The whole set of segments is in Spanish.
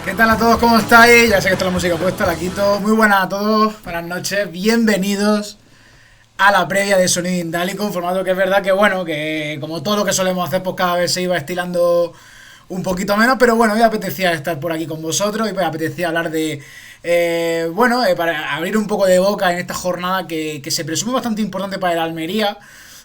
¿Qué tal a todos? ¿Cómo estáis? Ya sé que está la música puesta, la quito. Muy buenas a todos, buenas noches, bienvenidos a la previa de Sonido Indálico. Un formato que es verdad que, bueno, que como todo lo que solemos hacer, pues cada vez se iba estilando un poquito menos, pero bueno, me apetecía estar por aquí con vosotros y me apetecía hablar de, para abrir un poco de boca en esta jornada que se presume bastante importante para el Almería,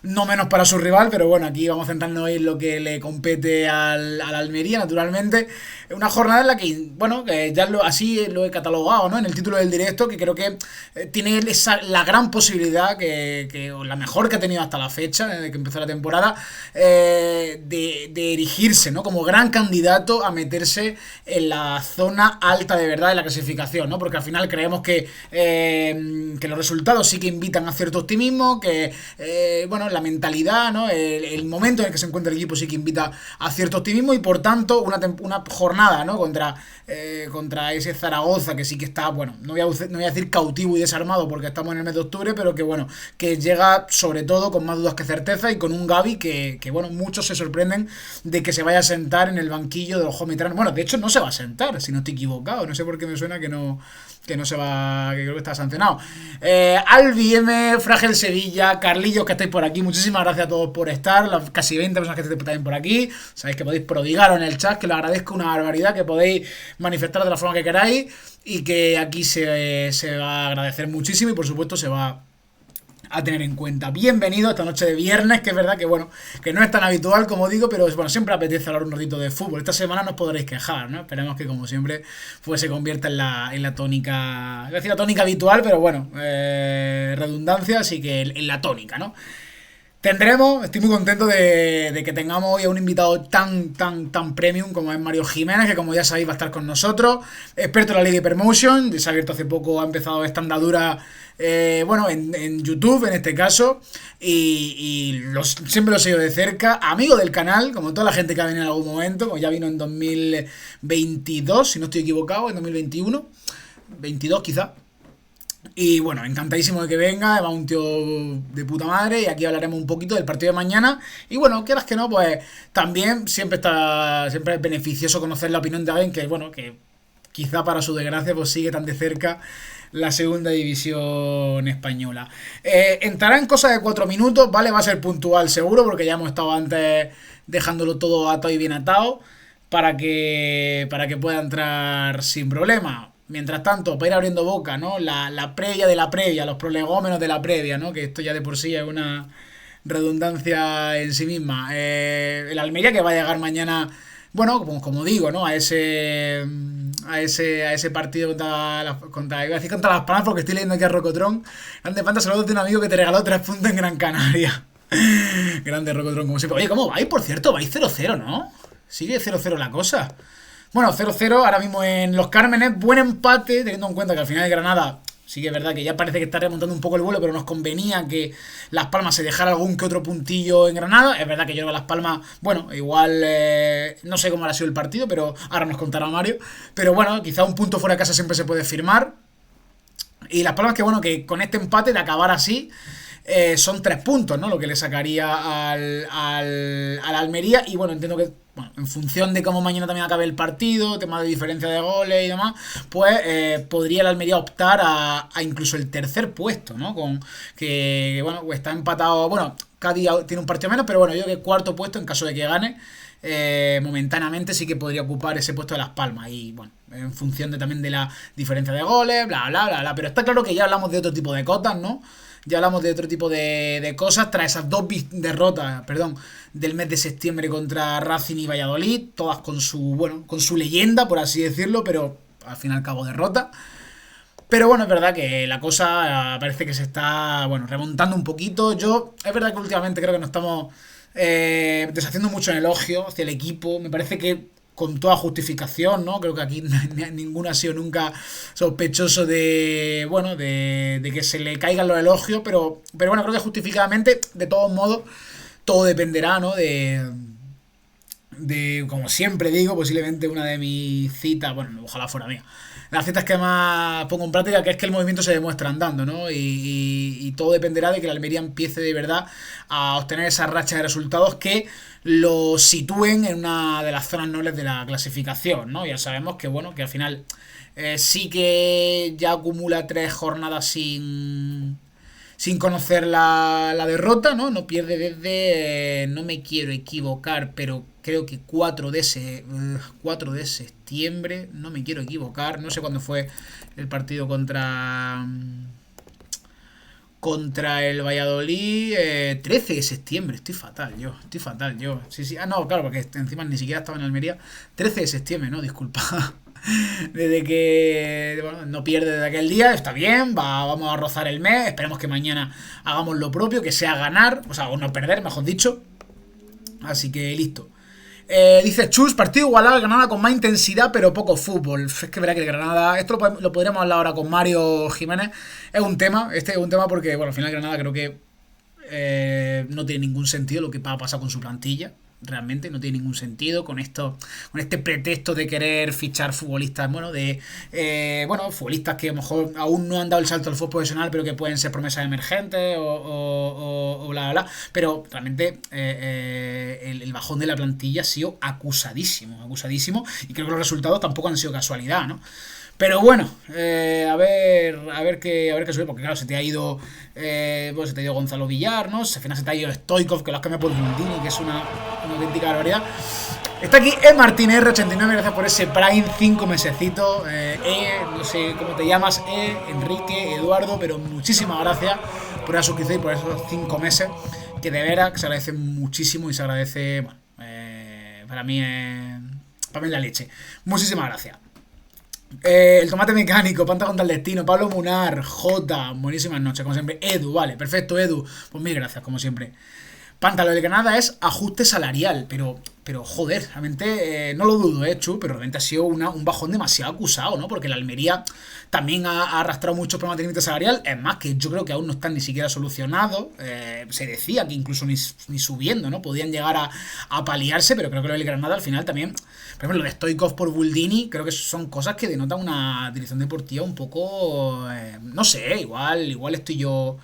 no menos para su rival, pero bueno, aquí vamos a centrarnos en lo que le compete al Almería, naturalmente. Una jornada en la que, bueno, que ya así lo he catalogado, ¿no? En el título del directo, que creo que tiene la gran posibilidad, o la mejor que ha tenido hasta la fecha, desde que empezó la temporada, de erigirse, ¿no? Como gran candidato a meterse en la zona alta de verdad de la clasificación, ¿no? Porque al final creemos que los resultados sí que invitan a cierto optimismo, la mentalidad, ¿no? El momento en el que se encuentra el equipo sí que invita a cierto optimismo y por tanto una jornada, ¿no? Contra ese Zaragoza que sí que está, bueno, no voy a decir cautivo y desarmado porque estamos en el mes de octubre, pero que bueno, que llega sobre todo con más dudas que certeza y con un Gavi que bueno, muchos se sorprenden de que se vaya a sentar en el banquillo de los Jomitranos. Bueno, de hecho no se va a sentar, si no estoy equivocado, no sé por qué me suena que no se va, que creo que está sancionado. Albi M, Fragel Sevilla, Carlillos que estáis por aquí, muchísimas gracias a todos por estar, las casi 20 personas que estáis también por aquí, sabéis que podéis prodigaros en el chat, que lo agradezco una barbaridad, que podéis manifestar de la forma que queráis y que aquí se va a agradecer muchísimo y por supuesto se va a tener en cuenta. Bienvenido esta noche de viernes, que es verdad que bueno, que no es tan habitual como digo, pero bueno, siempre apetece hablar un ratito de fútbol. Esta semana no os podréis quejar, ¿no? Esperemos que como siempre pues se convierta en la tónica, voy a decir la tónica habitual, pero bueno, redundancia, así que en la tónica, ¿no? Estoy muy contento de que tengamos hoy a un invitado tan premium como es Mario Jiménez, que como ya sabéis va a estar con nosotros, experto en la Liga Hypermotion, se ha abierto hace poco, ha empezado esta andadura, en YouTube en este caso, siempre lo he seguido de cerca, amigo del canal, como toda la gente que ha venido en algún momento, como ya vino en 2022, si no estoy equivocado, en 2021, 22 quizá. Y bueno, encantadísimo de que venga, va un tío de puta madre y aquí hablaremos un poquito del partido de mañana. Y bueno, quieras que no, pues también siempre es beneficioso conocer la opinión de alguien que, bueno, que quizá para su desgracia pues sigue tan de cerca la segunda división española. Entrará en cosa de 4 minutos, ¿vale? Va a ser puntual seguro porque ya hemos estado antes dejándolo todo atado y bien atado para que pueda entrar sin problema. Mientras tanto, para ir abriendo boca, ¿no? La previa de la previa, los prolegómenos de la previa, ¿no? Que esto ya de por sí es una redundancia en sí misma. El Almería que va a llegar mañana, bueno, como digo, ¿no? A ese partido iba a decir contra Las Palmas porque estoy leyendo aquí a Rocotrón. Grande Panta, saludos de un amigo que te regaló 3 puntos en Gran Canaria. Grande Rocotrón, como siempre. Oye, ¿cómo vais? Por cierto, vais 0-0, ¿no? Sigue 0-0 la cosa. Bueno, 0-0 ahora mismo en Los Cármenes. Buen empate, teniendo en cuenta que al final de Granada sí que es verdad que ya parece que está remontando un poco el vuelo, pero nos convenía que Las Palmas se dejara algún que otro puntillo en Granada. Es verdad que yo creo que Las Palmas, bueno, igual no sé cómo ha sido el partido, pero ahora nos contará Mario. Pero bueno, quizá un punto fuera de casa siempre se puede firmar. Y Las Palmas que bueno, que con este empate de acabar así, son 3 puntos, ¿no? Lo que le sacaría al Almería. Y bueno, entiendo que bueno, en función de cómo mañana también acabe el partido, tema de diferencia de goles y demás, pues podría el Almería optar a incluso el tercer puesto, ¿no? Con que, bueno, está empatado, bueno, Cádiz tiene un partido menos, pero bueno, yo creo que cuarto puesto en caso de que gane, momentáneamente sí que podría ocupar ese puesto de Las Palmas y bueno, en función también de la diferencia de goles, bla, bla, bla, bla, pero está claro que ya hablamos de otro tipo de cotas, ¿no? Ya hablamos de otro tipo de cosas tras esas 2 derrotas, perdón, del mes de septiembre contra Racing y Valladolid, todas con su leyenda, por así decirlo, pero al fin y al cabo derrota. Pero bueno, es verdad que la cosa parece que se está, bueno, remontando un poquito. Es verdad que últimamente creo que nos estamos deshaciendo mucho en elogio hacia el equipo. Me parece que con toda justificación, ¿no? Creo que aquí ninguno ha sido nunca sospechoso de que se le caigan los elogios, pero bueno, creo que justificadamente, de todos modos, todo dependerá, ¿no? como siempre digo, posiblemente una de mis citas, bueno, ojalá fuera mía, las citas que más pongo en práctica, que es que el movimiento se demuestra andando, ¿no? Y todo dependerá de que la Almería empiece de verdad a obtener esa racha de resultados que lo sitúen en una de las zonas nobles de la clasificación, ¿no? Ya sabemos que, bueno, que al final sí que ya acumula 3 jornadas sin conocer la derrota, ¿no? No pierde desde, no me quiero equivocar, pero creo que 4 de septiembre, no me quiero equivocar, no sé cuándo fue el partido contra el Valladolid, 13 de septiembre, estoy fatal yo. Sí, sí, no, claro, porque encima ni siquiera estaba en Almería. 13 de septiembre, no, disculpa. Desde que bueno, no pierde desde aquel día, está bien, vamos a rozar el mes, esperemos que mañana hagamos lo propio, que sea ganar, o sea, o no perder, mejor dicho. Así que listo. Dice Chus, partido igualado, el Granada con más intensidad pero poco fútbol. Es que verá que el Granada, esto lo podríamos hablar ahora con Mario Jiménez, este es un tema porque, bueno, al final el Granada creo que no tiene ningún sentido lo que va a pasar con su plantilla. Realmente no tiene ningún sentido con este pretexto de querer fichar futbolistas, bueno, futbolistas que a lo mejor aún no han dado el salto al fútbol profesional, pero que pueden ser promesas emergentes o bla bla bla. Pero realmente el bajón de la plantilla ha sido acusadísimo, y creo que los resultados tampoco han sido casualidad, ¿no? Pero bueno, a ver qué sube, porque claro, se te ha ido Gonzalo Villar, ¿no? Al final se te ha ido Stoikov, que lo has cambiado por Buldini, que es una auténtica barbaridad. Está aquí Martínez R89, gracias por ese Prime, 5 mesecitos. No sé cómo te llamas, Enrique, Eduardo, pero muchísimas gracias por la suscripción y por esos 5 meses, que de veras que se agradece muchísimo y se agradece, bueno, para mí es la leche. Muchísimas gracias. El tomate mecánico, Panta contra el destino, Pablo Munar, J, buenísimas noches, como siempre. Edu, vale, perfecto, Edu. Pues mil gracias, como siempre. Panta, lo de Granada es ajuste salarial, pero joder, realmente no lo dudo, Chu, pero realmente ha sido un bajón demasiado acusado, ¿no? Porque la Almería también ha arrastrado muchos problemas de límite salarial, es más, que yo creo que aún no están ni siquiera solucionados. Se decía que incluso ni subiendo, ¿no? Podían llegar a paliarse, pero creo que lo del Granada al final también, por ejemplo, lo de Stoikov por Buldini, creo que son cosas que denotan una dirección deportiva un poco, no sé, igual estoy yo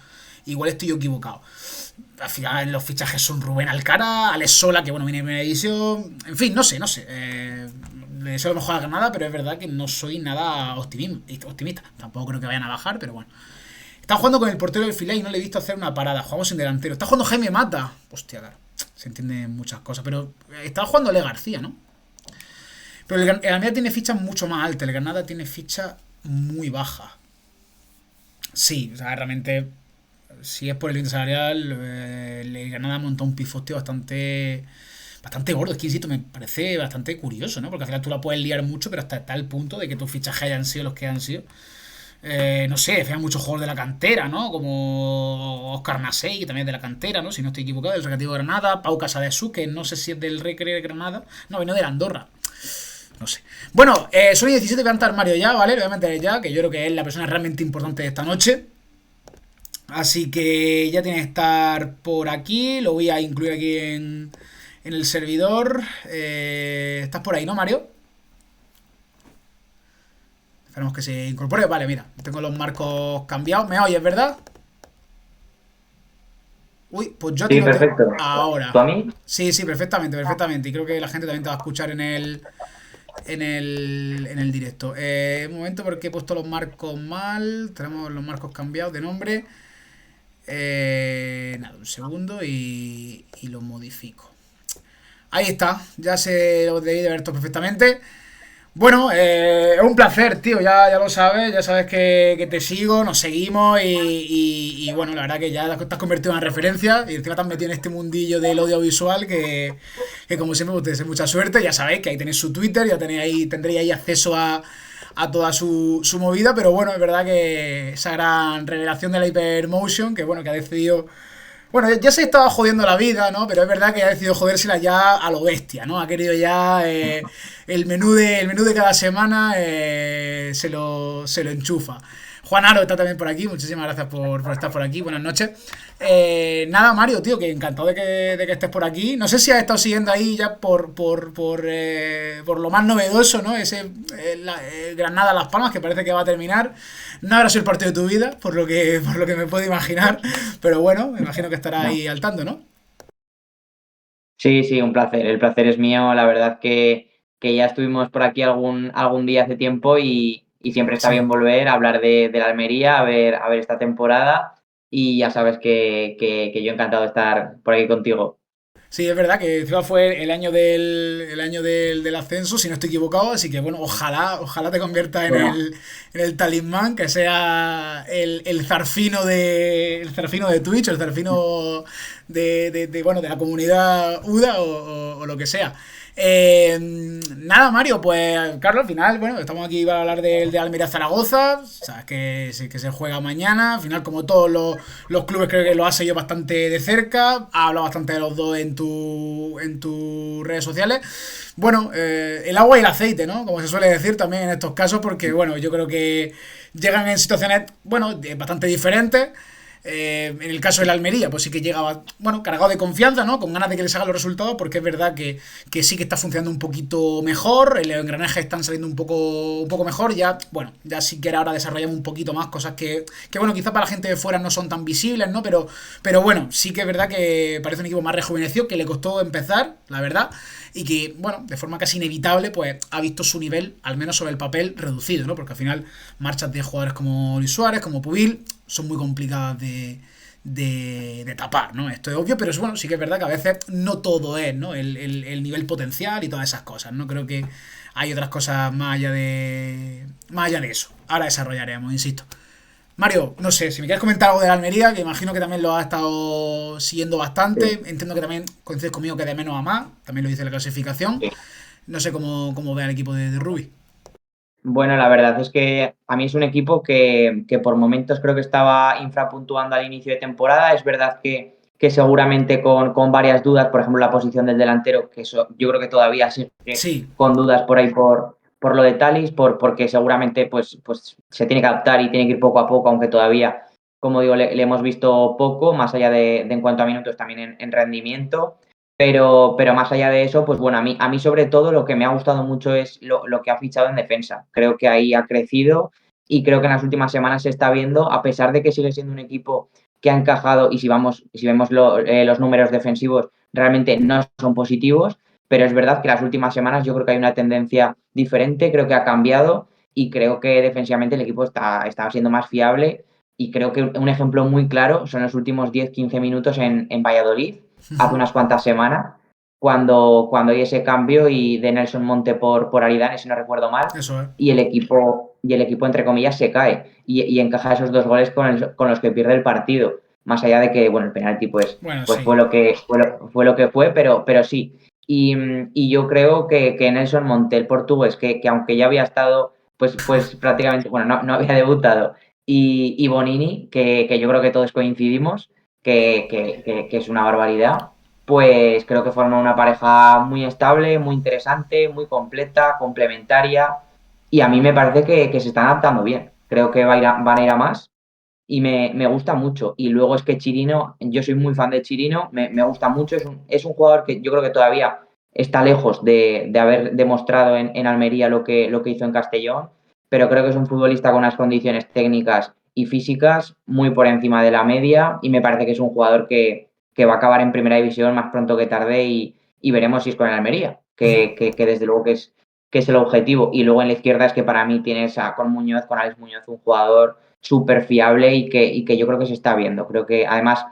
equivocado. Al final los fichajes son Rubén Alcara, Alex Sola, que bueno, viene en primera división. En fin, no sé. Le deseo lo mejor a Granada, pero es verdad que no soy nada optimista. Tampoco creo que vayan a bajar, pero bueno. Está jugando con el portero del Filial y no le he visto hacer una parada. Jugamos sin delantero. Está jugando Jaime Mata. Hostia, claro. Se entienden muchas cosas, pero estaba jugando Ale García, ¿no? Pero el Almería tiene fichas mucho más altas. El Granada tiene ficha muy baja. Sí, o sea, realmente, si es por el límite salarial, el Granada ha montado un pifostio bastante gordo. Es que, insisto, me parece bastante curioso, ¿no? Porque al final tú la puedes liar mucho, pero hasta tal punto de que tus fichajes hayan sido los que han sido. No sé, fíjate muchos jugadores de la cantera, ¿no? Como Oscar Nasey, que también es de la cantera, ¿no? Si no estoy equivocado, del Recreativo de Granada. Pau Casadesú, que no sé si es del Recre de Granada. No, vino de la Andorra. No sé. Bueno, Sony 17, voy a entrar Mario ya, ¿vale? Lo voy a meter ya, que yo creo que es la persona realmente importante de esta noche. Así que ya tiene que estar por aquí. Lo voy a incluir aquí en el servidor. ¿Estás por ahí, no, Mario? Esperemos que se incorpore. Vale, mira, tengo los marcos cambiados. ¿Me oyes, verdad? Uy, pues yo Sí, tengo perfecto. ahora. ¿Tú a mí? Sí, perfectamente. Y creo que la gente también te va a escuchar en el directo. Un momento porque he puesto los marcos mal. Tenemos los marcos cambiados de nombre. Nada, un segundo y lo modifico. Ahí está, ya se lo debí de ver todo perfectamente. Bueno, es un placer, tío, ya lo sabes, ya sabes que te sigo, nos seguimos y bueno, la verdad que ya te has convertido en una referencia y encima te has metido en este mundillo del audiovisual que como siempre pues, te deseo mucha suerte, ya sabéis que ahí tenéis su Twitter, ya tendréis ahí acceso a toda su movida, pero bueno, es verdad que esa gran revelación de la Hypermotion, que bueno, que ha decidido... Bueno, ya se estaba jodiendo la vida, ¿no? Pero es verdad que ha decidido jodérsela ya a lo bestia, ¿no? Ha querido ya el menú de cada semana se lo enchufa. Juan Aro está también por aquí, muchísimas gracias por estar por aquí, buenas noches. Nada, Mario, tío, que encantado de que estés por aquí. No sé si has estado siguiendo ahí ya por lo más novedoso, ¿no? Ese Granada Las Palmas, que parece que va a terminar. No habrá sido el partido de tu vida, por lo que me puedo imaginar, pero bueno, me imagino que estará No. ahí al tanto, ¿no? Sí, sí, un placer. El placer es mío. La verdad que ya estuvimos por aquí algún día hace tiempo y siempre está bien Sí. volver a hablar de la Almería, a ver esta temporada. Y ya sabes que yo encantado de estar por aquí contigo. Sí, es verdad que encima fue el año del ascenso, si no estoy equivocado, así que bueno, ojalá te convierta en Bueno, el talismán, que sea el zarfino de Twitch, el zarfino bueno, de la comunidad UDA o lo que sea. Nada, Mario, pues Carlos, al final, bueno, estamos aquí para hablar del de Almería Zaragoza, sabes que se juega mañana, al final como todos los clubes creo que lo has seguido bastante de cerca, has hablado bastante de los dos en tus redes sociales. Bueno, el agua y el aceite, ¿no? Como se suele decir también en estos casos, porque bueno, yo creo que llegan en situaciones, bueno, bastante diferentes. En el caso de la Almería, pues sí que llegaba, bueno, cargado de confianza, ¿no? Con ganas de que les hagan los resultados, porque es verdad que sí que está funcionando un poquito mejor, el engranaje están saliendo un poco mejor, ya, bueno, ya sí que era hora desarrollamos un poquito más cosas que bueno, quizá para la gente de fuera no son tan visibles, ¿no? Pero bueno, sí que es verdad que parece un equipo más rejuvenecido, que le costó empezar, la verdad, y que, bueno, de forma casi inevitable, pues ha visto su nivel, al menos sobre el papel, reducido, ¿no? Porque al final marchas de jugadores como Luis Suárez, como Pubil, son muy complicadas de tapar, ¿no? Esto es obvio, pero es bueno, sí que es verdad que a veces no todo es, ¿no? El nivel potencial y todas esas cosas, ¿no? Creo que hay otras cosas más allá de eso. Ahora desarrollaremos, insisto. Mario, no sé, si me quieres comentar algo de la Almería, que imagino que también lo has estado siguiendo bastante. sí, Entiendo que también coincides conmigo que de menos a más, también lo dice la clasificación. sí. No sé cómo ve al equipo de Rubi. Bueno, la verdad es que a mí es un equipo que por momentos creo que estaba infrapuntuando al inicio de temporada. Es verdad que seguramente con varias dudas, por ejemplo, la posición del delantero, que eso yo creo que todavía sigue Sí, con dudas por ahí por lo de Talis, porque seguramente pues se tiene que adaptar y tiene que ir poco a poco, aunque todavía, como digo, le hemos visto poco, más allá de en cuanto a minutos, también en rendimiento. Pero más allá de eso, pues bueno, a mí sobre todo lo que me ha gustado mucho es lo que ha fichado en defensa. Creo que ahí ha crecido y creo que en las últimas semanas se está viendo, a pesar de que sigue siendo un equipo que ha encajado y si vemos los números defensivos realmente no son positivos, pero es verdad que las últimas semanas yo creo que hay una tendencia diferente, creo que ha cambiado y creo que defensivamente el equipo está siendo más fiable y creo que un ejemplo muy claro son los últimos 10-15 minutos en Valladolid hace unas cuantas semanas, cuando hay ese cambio y de Nelson Monte por Aridane, si no recuerdo mal, eso es. y el equipo, entre comillas, se cae y encaja esos dos goles con los que pierde el partido. Más allá de que, bueno, el penalti Bueno, pues sí. fue lo que fue, pero sí. Y yo creo que Nelson Monte, el portugués, que aunque ya había estado, pues prácticamente, bueno, no había debutado, y Bonini, que yo creo que todos coincidimos, que es una barbaridad, pues creo que forma una pareja muy estable, muy interesante, muy completa, complementaria, y a mí me parece que se están adaptando bien. Creo que van a ir a más y me gusta mucho. Y luego es que Chirino, yo soy muy fan de Chirino, me gusta mucho, es un jugador que yo creo que todavía está lejos de haber demostrado en Almería lo que hizo en Castellón, pero creo que es un futbolista con unas condiciones técnicas y físicas muy por encima de la media y me parece que es un jugador que va a acabar en primera división más pronto que tarde y veremos si es con el Almería, que desde luego que es el objetivo. Y luego en la izquierda es que para mí tienes con Alex Muñoz, un jugador súper fiable y que yo creo que se está viendo. Creo que además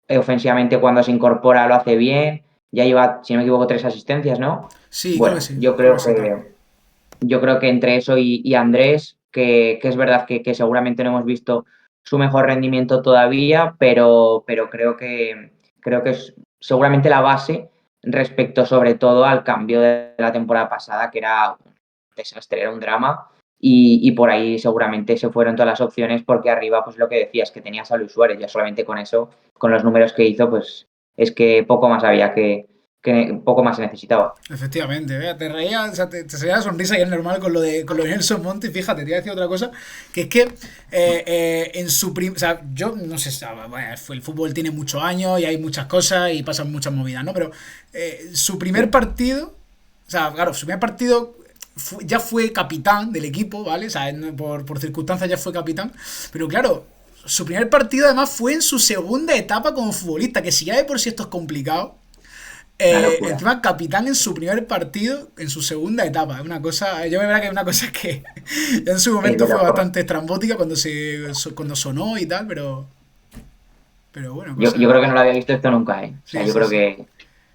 ofensivamente cuando se incorpora lo hace bien. Ya lleva, si no me equivoco, 3 asistencias, ¿no? Sí, creo que Bueno, sí. yo Creo que creo sí, tal. que entre eso y Andrés, que es verdad que seguramente no hemos visto su mejor rendimiento todavía, pero creo que es seguramente la base respecto sobre todo al cambio de la temporada pasada, que era un desastre, era un drama, y por ahí seguramente se fueron todas las opciones porque arriba, pues lo que decías, que tenías a Luis Suárez, ya solamente con eso, con los números que hizo, pues es que poco más había que que poco más se necesitaba. Efectivamente, vea, te reía, o sea, te salía la sonrisa y es normal con lo de Nelson Monte. Y fíjate, te iba a decir otra cosa, que es que en su o sea, yo no sé, bueno, el fútbol tiene muchos años y hay muchas cosas y pasan muchas movidas, ¿no? Pero su primer Sí, partido, o sea, claro, su primer partido ya fue capitán del equipo, ¿vale? O sea, por circunstancias ya fue capitán, pero claro, su primer partido además fue en su segunda etapa como futbolista, que si ya de por sí esto es complicado. una locura. Encima capitán en su primer partido, en su segunda etapa. Es una cosa, yo me verdad que es una cosa que en su Sí, momento de fue locos. bastante estrambótica cuando sonó y tal, pero bueno, Yo cosa. creo que no lo había visto esto nunca, ¿eh? O sea, Sí, yo sí, creo sí. que...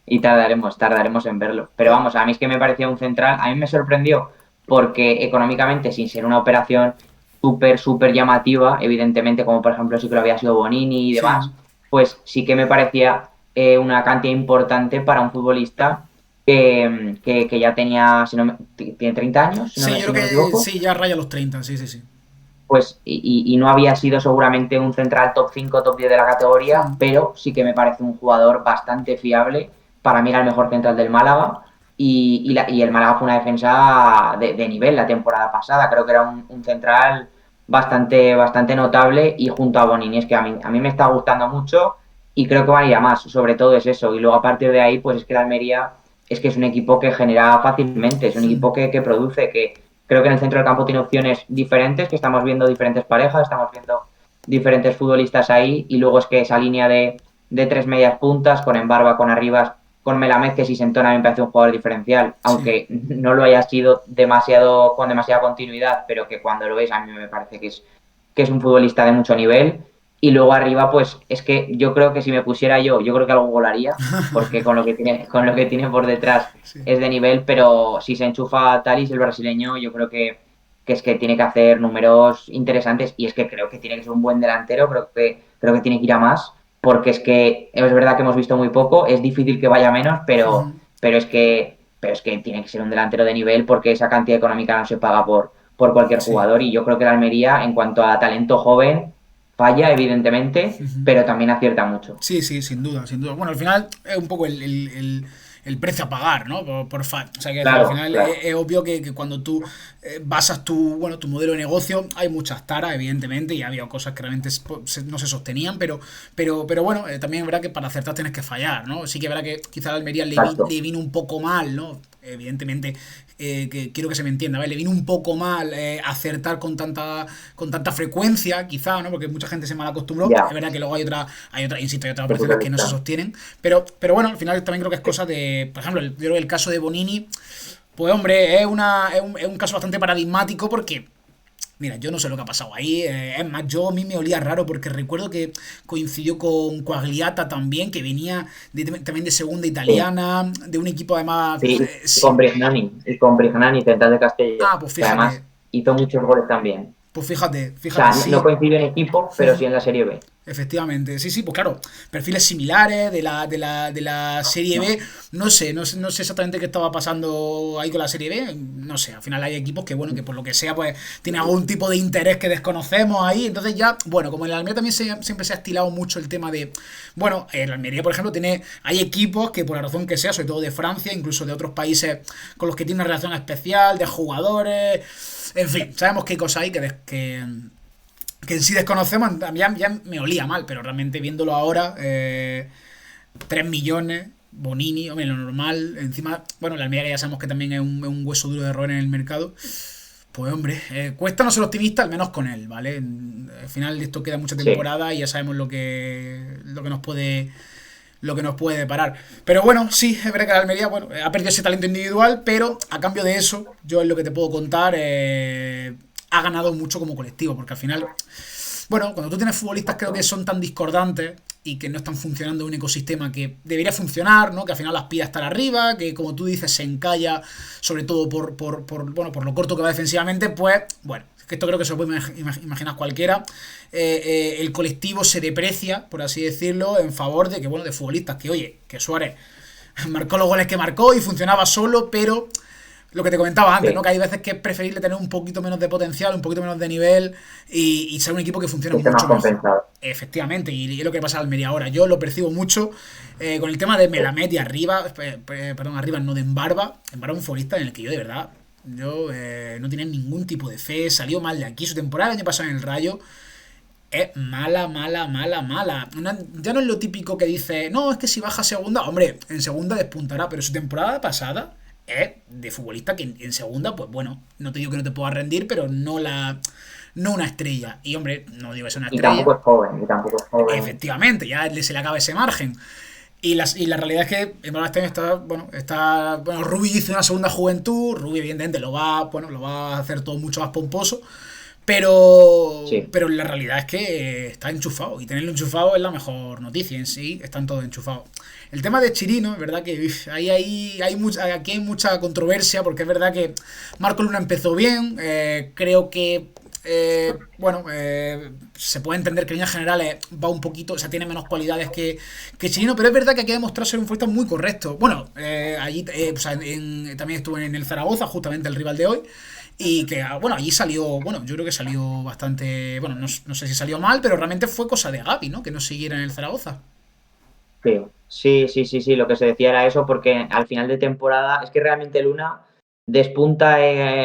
Y tardaremos en verlo. Pero Pues, vamos, a mí es que me parecía un central, a mí me sorprendió porque económicamente, sin ser una operación súper llamativa, evidentemente, como por ejemplo sí que lo había sido Bonini y sí. demás, pues sí que me parecía una cantidad importante para un futbolista que ya tenía, si no tiene 30 años, Sí, yo si creo no me que equivoco, sí, ya raya los 30 sí, sí, sí. pues y no había sido seguramente un central top 5 top 10 de la categoría, Hmm. pero sí que me parece un jugador bastante fiable. Para mí era el mejor central del Málaga y el Málaga fue una defensa de nivel la temporada pasada. Creo que era un central bastante notable y junto a Bonini es que a mí me está gustando mucho y creo que van a ir a más, sobre todo es eso. Y luego a partir de ahí, pues es que la Almería es que es un equipo que genera fácilmente, es un Hmm. equipo que produce, que creo que en el centro del campo tiene opciones diferentes, que estamos viendo diferentes parejas, estamos viendo diferentes futbolistas ahí, y luego es que esa línea de tres medias puntas, con Embarba, con Arribas, con Melamed, que si se entona me parece un jugador diferencial, Sí. aunque no lo haya sido demasiado con demasiada continuidad, pero que cuando lo ves a mí me parece que es un futbolista de mucho nivel. Y luego arriba, pues es que yo creo que si me pusiera yo creo que algo volaría, porque con lo que tiene por detrás Sí. es de nivel, pero si se enchufa Talis, el brasileño, yo creo que es que tiene que hacer números interesantes y es que creo que tiene que ser un buen delantero, creo que tiene que ir a más, porque es que es verdad que hemos visto muy poco, es difícil que vaya menos, pero, Hmm. pero es que, pero es que tiene que ser un delantero de nivel porque esa cantidad económica no se paga por cualquier Sí. jugador y yo creo que la Almería, en cuanto a talento joven, falla, evidentemente, pero también acierta mucho. Sí, sí, sin duda, sin duda. Bueno, al final es un poco el precio a pagar, ¿no? O sea, que decir, al Claro, final claro. es obvio que cuando tú basas tu modelo de negocio, hay muchas taras, evidentemente, y ha habido cosas que realmente no se sostenían, pero bueno, también es verdad que para acertar tienes que fallar, ¿no? Sí que es verdad que quizá la Almería Exacto. le vino un poco mal, ¿no? Evidentemente, que quiero que se me entienda, ¿vale? Le vino un poco mal acertar con tanta frecuencia, quizá, ¿no? Porque mucha gente se mal acostumbró. Es Ya, verdad que luego insisto, hay otras de operaciones punto de que no se vista. sostienen, pero bueno, al final también creo que es cosa de, por ejemplo, yo creo que el caso de Bonini, pues hombre, es un caso bastante paradigmático porque mira, yo no sé lo que ha pasado ahí. Es más, yo a mí me olía raro porque recuerdo que coincidió con Quagliata también, que venía también de segunda Sí. italiana, de un equipo además. Sí, Sí. Y con Brignani, central de Castellón, Ah, pues que además fíjate, hizo muchos goles también. pues fíjate, O fíjate, sea, no sí. coincide en equipo, pero sí en la Serie B. Efectivamente, sí, sí, pues claro, perfiles similares de la Serie No, B. No sé exactamente qué estaba pasando ahí con la Serie B. No sé, al final hay equipos que, bueno, que por lo que sea, pues tienen algún tipo de interés que desconocemos ahí. Entonces ya, bueno, como en la Almería también siempre se ha estilado mucho el tema de, bueno, en la Almería, por ejemplo, hay equipos que por la razón que sea, sobre todo de Francia, incluso de otros países con los que tiene una relación especial, de jugadores, en fin, sabemos qué hay cosas ahí que en sí desconocemos, ya me olía mal, pero realmente viéndolo ahora, 3 millones, Bonini, hombre, lo normal, encima, bueno, la Almería ya sabemos que también es un hueso duro de roer en el mercado, pues hombre, cuesta no ser optimista, al menos con él, ¿vale? Al final esto queda mucha sí, temporada y ya sabemos lo que nos puede deparar. Pero bueno, sí, es verdad que la Almería, bueno, ha perdido ese talento individual, pero a cambio de eso, yo es lo que te puedo contar, ha ganado mucho como colectivo, porque al final bueno, cuando tú tienes futbolistas creo que son tan discordantes y que no están funcionando en un ecosistema que debería funcionar, ¿no? Que al final aspira a estar arriba, que como tú dices se encalla sobre todo por lo corto que va defensivamente, pues bueno, es que esto creo que se lo puede imaginar cualquiera. El colectivo se deprecia, por así decirlo, en favor de futbolistas que, oye, que Suárez marcó los goles que marcó y funcionaba solo, pero Lo que te comentaba antes, ¿no? Sí, Que hay veces que es preferible tener un poquito menos de potencial, un poquito menos de nivel y ser un equipo que funcione que esté más mucho mejor. compensado. Efectivamente, y es lo que pasa al Almería ahora. Yo lo percibo mucho con el tema de Sí. Melamed y arriba, perdón, arriba no de Embarba. Embarba es un futbolista en el que yo de verdad, yo no tenía ningún tipo de fe, salió mal de aquí. Su temporada el año pasado en el Rayo es mala, mala, mala, mala. Ya no es lo típico que dice, no, es que si baja a segunda, hombre, en segunda despuntará, pero su temporada pasada es de futbolista que en segunda, pues bueno, no te digo que no te pueda rendir, pero no una estrella. Y hombre, no digo que sea una Y estrella, tampoco es joven, y tampoco es joven. efectivamente, ya se le acaba ese margen. Y la realidad es que Emma este bueno, Rubi dice una segunda juventud, Rubi evidentemente lo va a hacer todo mucho más pomposo, Sí. pero la realidad es que está enchufado y tenerlo enchufado es la mejor noticia en sí, están todos enchufados. El tema de Chirino, es verdad que aquí hay mucha controversia porque es verdad que Marco Luna empezó bien, creo que se puede entender que en líneas generales va un poquito, o sea, tiene menos cualidades que Chirino, pero es verdad que aquí ha demostrado ser un futbolista muy correcto. Bueno, allí o sea, también estuvo en el Zaragoza, justamente el rival de hoy, y que, bueno, allí salió, bueno, yo creo que salió bastante, bueno, no sé si salió mal, pero realmente fue cosa de Gavi, ¿no? Que no siguiera en el Zaragoza. Sí, sí, sí, sí, sí, lo que se decía era eso, porque al final de temporada es que realmente Luna despunta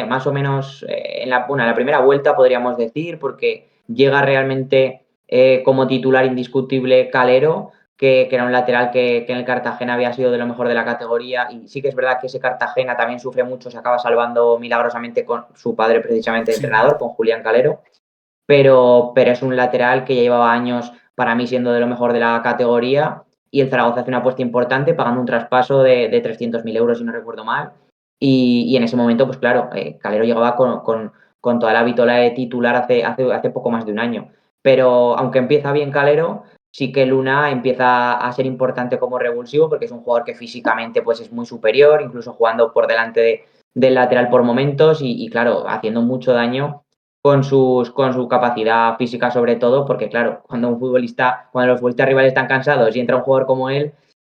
más o menos bueno, en la primera vuelta, podríamos decir, porque llega realmente como titular indiscutible Calero, que era un lateral que en el Cartagena había sido de lo mejor de la categoría, y sí que es verdad que ese Cartagena también sufre mucho, se acaba salvando milagrosamente con su padre precisamente Sí, entrenador, con Julián Calero, pero es un lateral que ya llevaba años para mí siendo de lo mejor de la categoría y el Zaragoza hace una apuesta importante pagando un traspaso de 300.000 euros, si no recuerdo mal. Y en ese momento, pues claro, Calero llegaba con toda la vitola de titular hace poco más de un año. Pero aunque empieza bien Calero, sí que Luna empieza a ser importante como revulsivo porque es un jugador que físicamente pues, es muy superior, incluso jugando por delante del lateral por momentos y claro, haciendo mucho daño con su capacidad física sobre todo, porque claro, cuando los futbolistas rivales están cansados y entra un jugador como él,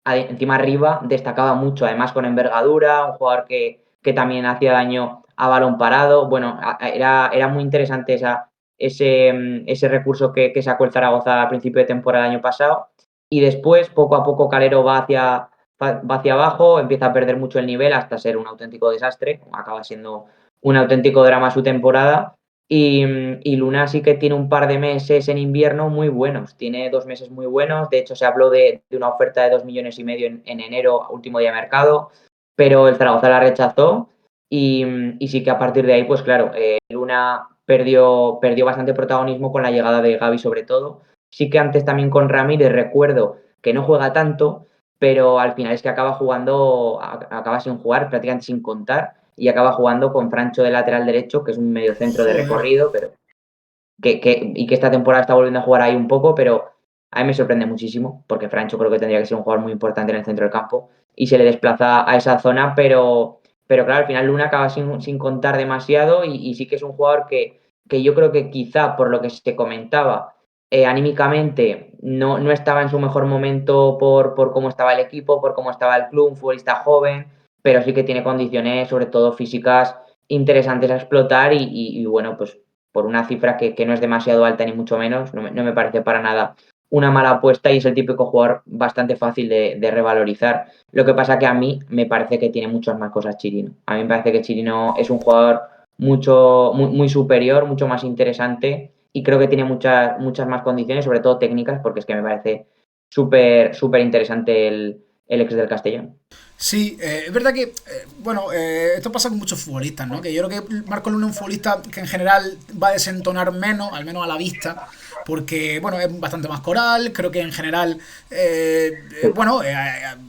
encima arriba destacaba mucho, además con envergadura, un jugador que también hacía daño a balón parado. Bueno, era muy interesante ese recurso que sacó el Zaragoza al principio de temporada el año pasado. Y después, poco a poco, Calero va hacia abajo, empieza a perder mucho el nivel hasta ser un auténtico desastre, acaba siendo un auténtico drama su temporada y Luna sí que tiene un par de meses en invierno muy buenos. Tiene 2 meses muy buenos. De hecho, se habló de una oferta de 2,5 millones en enero, último día de mercado, pero el Zaragoza la rechazó. Y sí que a partir de ahí, pues claro, Luna perdió bastante protagonismo con la llegada de Gavi, sobre todo. Sí que antes también con Ramírez recuerdo que no juega tanto, pero al final es que acaba sin jugar, prácticamente sin contar y acaba jugando con Francho de lateral derecho, que es un mediocentro de joder. recorrido, pero y que esta temporada está volviendo a jugar ahí un poco, pero a mí me sorprende muchísimo, porque Francho creo que tendría que ser un jugador muy importante en el centro del campo y se le desplaza a esa zona, pero claro, al final Luna acaba sin contar demasiado y sí que es un jugador que yo creo que quizá por lo que se comentaba, anímicamente no estaba en su mejor momento por cómo estaba el equipo, por cómo estaba el club, un futbolista joven, pero sí que tiene condiciones, sobre todo físicas, interesantes a explotar y bueno, pues por una cifra que no es demasiado alta ni mucho menos, no me parece para nada una mala apuesta y es el típico jugador bastante fácil de revalorizar. Lo que pasa que a mí me parece que tiene muchas más cosas Chirino. A mí me parece que Chirino es un jugador muy superior, mucho más interesante y creo que tiene muchas más condiciones, sobre todo técnicas, porque es que me parece súper interesante el ex del Castellón. Sí, es verdad que, bueno, esto pasa con muchos futbolistas, ¿no? Que yo creo que Marco Luna es un futbolista que en general va a desentonar menos, al menos a la vista, porque, bueno, es bastante más coral, creo que en general,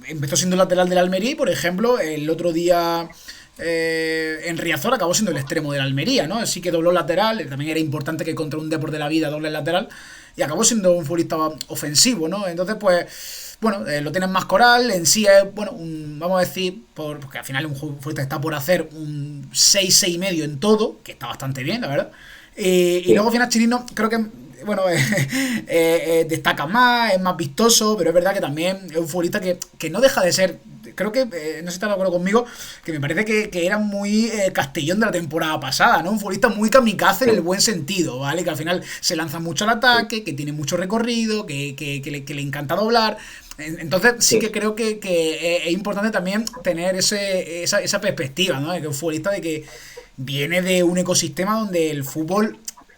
empezó siendo lateral del Almería y, por ejemplo, el otro día en Riazor acabó siendo el extremo del Almería, ¿no? Así que dobló lateral, también era importante que contra un Depor de la vida doble lateral, y acabó siendo un futbolista ofensivo, ¿no? Entonces, pues, bueno, lo tienen más coral, en sí es, bueno, vamos a decir, porque al final un futbolista está por hacer un 6 6,5 en todo, que está bastante bien, la verdad. Y luego Sí, al final Chirino creo que, bueno, destaca más, es más vistoso, pero es verdad que también es un futbolista que no deja de ser creo que, no sé si estás de acuerdo conmigo, que me parece que era muy Castellón de la temporada pasada, ¿no? Un futbolista muy kamikaze en el Sí, buen sentido, ¿vale? Que al final se lanza mucho al sí, ataque, que tiene mucho recorrido, que le encanta doblar. Entonces sí sí, que creo que es importante también tener esa perspectiva, ¿no? De que un futbolista de que viene de un ecosistema donde el fútbol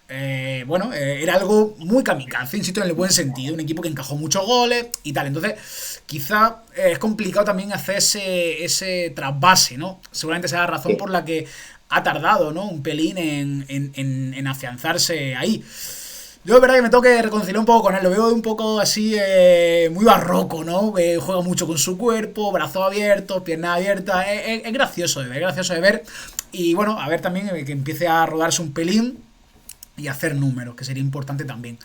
era algo muy kamikaze, insisto, en el buen sentido. Un equipo que encajó muchos goles y tal. Entonces, quizá es complicado también hacer ese trasvase, ¿no? Seguramente sea la razón sí. por la que ha tardado, ¿no? Un pelín en afianzarse ahí. Yo, es verdad que me tengo que reconciliar un poco con él. Lo veo un poco así, muy barroco, ¿no? Juega mucho con su cuerpo, brazos abiertos, piernas abiertas. Es gracioso de ver, es gracioso de ver. Y bueno, a ver también que empiece a rodarse un pelín y hacer números, que sería importante también.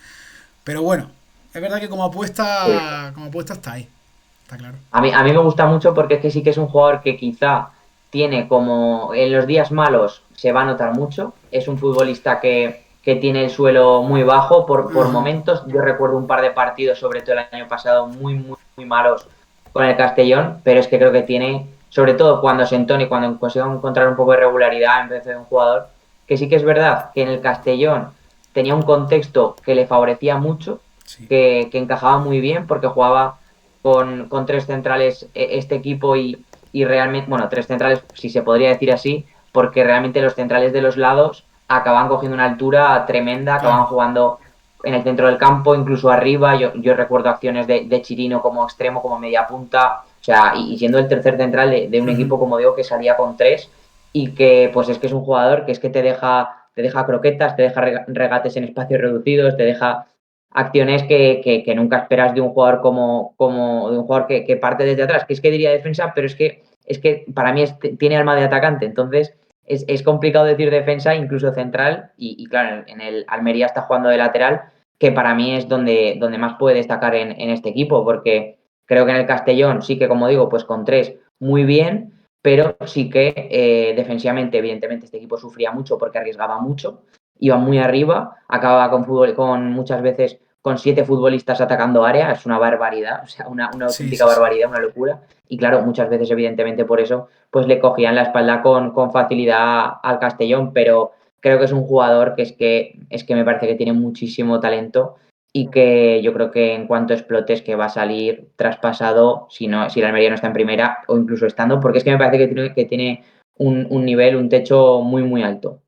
Pero bueno, es verdad que Sí. como apuesta está ahí, está claro. A mí me gusta mucho porque es que sí que es un jugador que quizá tiene como en los días malos se va a notar mucho. Es un futbolista que tiene el suelo muy bajo por Ajá. momentos. Yo recuerdo un par de partidos, sobre todo el año pasado, muy, muy, muy malos con el Castellón, pero es que creo que tiene, sobre todo cuando se entone y cuando consiga encontrar un poco de regularidad en vez de un jugador, que sí que es verdad que en el Castellón tenía un contexto que le favorecía mucho, Sí. que encajaba muy bien porque jugaba con tres centrales este equipo y realmente, bueno, tres centrales, si se podría decir así, porque realmente los centrales de los lados acaban cogiendo una altura tremenda, acaban Claro. jugando en el centro del campo, incluso arriba. Yo recuerdo acciones de Chirino como extremo, como media punta, o sea, y siendo el tercer central de un Ujú. equipo, como digo, que salía con tres y que pues es que es un jugador que es que te deja croquetas, te deja regates en espacios reducidos, te deja acciones que nunca esperas de un jugador como de un jugador que parte desde atrás, que es que diría defensa, pero es que para mí tiene alma de atacante, entonces es complicado decir defensa, incluso central, y claro, en el Almería está jugando de lateral, que para mí es donde más puede destacar en este equipo, porque creo que en el Castellón sí que, como digo, pues con tres muy bien, pero sí que defensivamente, evidentemente, este equipo sufría mucho porque arriesgaba mucho, iba muy arriba, acababa con fútbol, con muchas veces con 7 futbolistas atacando área, es una barbaridad, o sea, una Sí, auténtica sí, sí. barbaridad, una locura. Y claro, muchas veces, evidentemente, por eso, pues le cogían la espalda con facilidad al Castellón, pero creo que es un jugador que es que me parece que tiene muchísimo talento y que yo creo que en cuanto explotes que va a salir traspasado, si la Almería no está en primera o incluso estando, porque es que me parece que tiene un nivel, un techo muy, muy alto.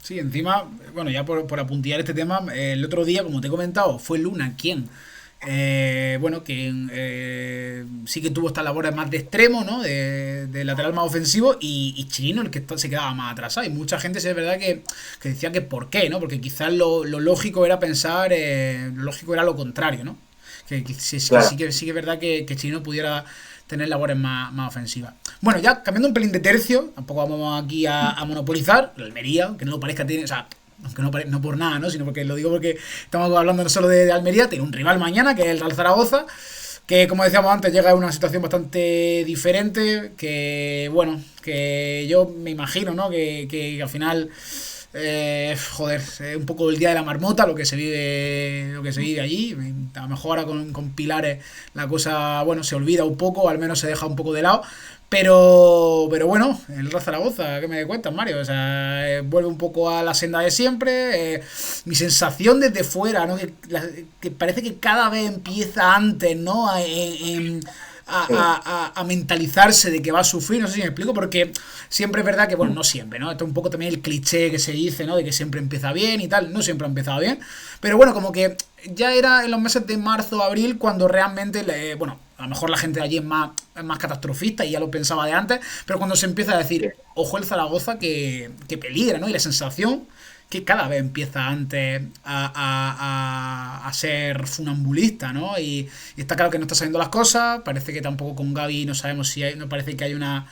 Sí, encima, bueno, ya por apuntillar este tema, el otro día, como te he comentado, fue Luna quien, sí que tuvo estas labores más de extremo, ¿no? De lateral más ofensivo y Chirino el que se quedaba más atrasado. Y mucha gente sí es verdad que decía que por qué, ¿no? Porque quizás lo lógico era pensar, lo lógico era lo contrario, ¿no? Claro. Sí que es verdad que Chirino pudiera tener labores más ofensivas. Bueno, ya cambiando un pelín de tercio, tampoco vamos aquí a monopolizar. La Almería, que no lo parezca, tiene, o sea, aunque no por nada, ¿no? Sino porque lo digo porque estamos hablando no solo de Almería, tiene un rival mañana, que es el Real Zaragoza, que como decíamos antes llega a una situación bastante diferente, que bueno, que yo me imagino, ¿no? Que al final un poco el día de la marmota, lo que se vive allí. A lo mejor ahora con Pilares la cosa, bueno, se olvida un poco, al menos se deja un poco de lado. Pero bueno, el Real Zaragoza, ¿qué me cuentas, Mario? O sea, vuelve un poco a la senda de siempre. Mi sensación desde fuera, ¿no? Que parece que cada vez empieza antes, ¿no? Sí, A mentalizarse de que va a sufrir, no sé si me explico, porque siempre es verdad que, bueno, no siempre, ¿no? Esto es un poco también el cliché que se dice, ¿no? De que siempre empieza bien y tal, no siempre ha empezado bien, pero bueno, como que ya era en los meses de marzo, abril, cuando realmente, bueno, a lo mejor la gente de allí es más catastrofista y ya lo pensaba de antes, pero cuando se empieza a sí, decir, ojo el Zaragoza que peligra, ¿no? Y la sensación que cada vez empieza antes a ser funambulista, ¿no? Y está claro que no está saliendo las cosas, parece que tampoco con Gaby no sabemos si hay, no parece que hay una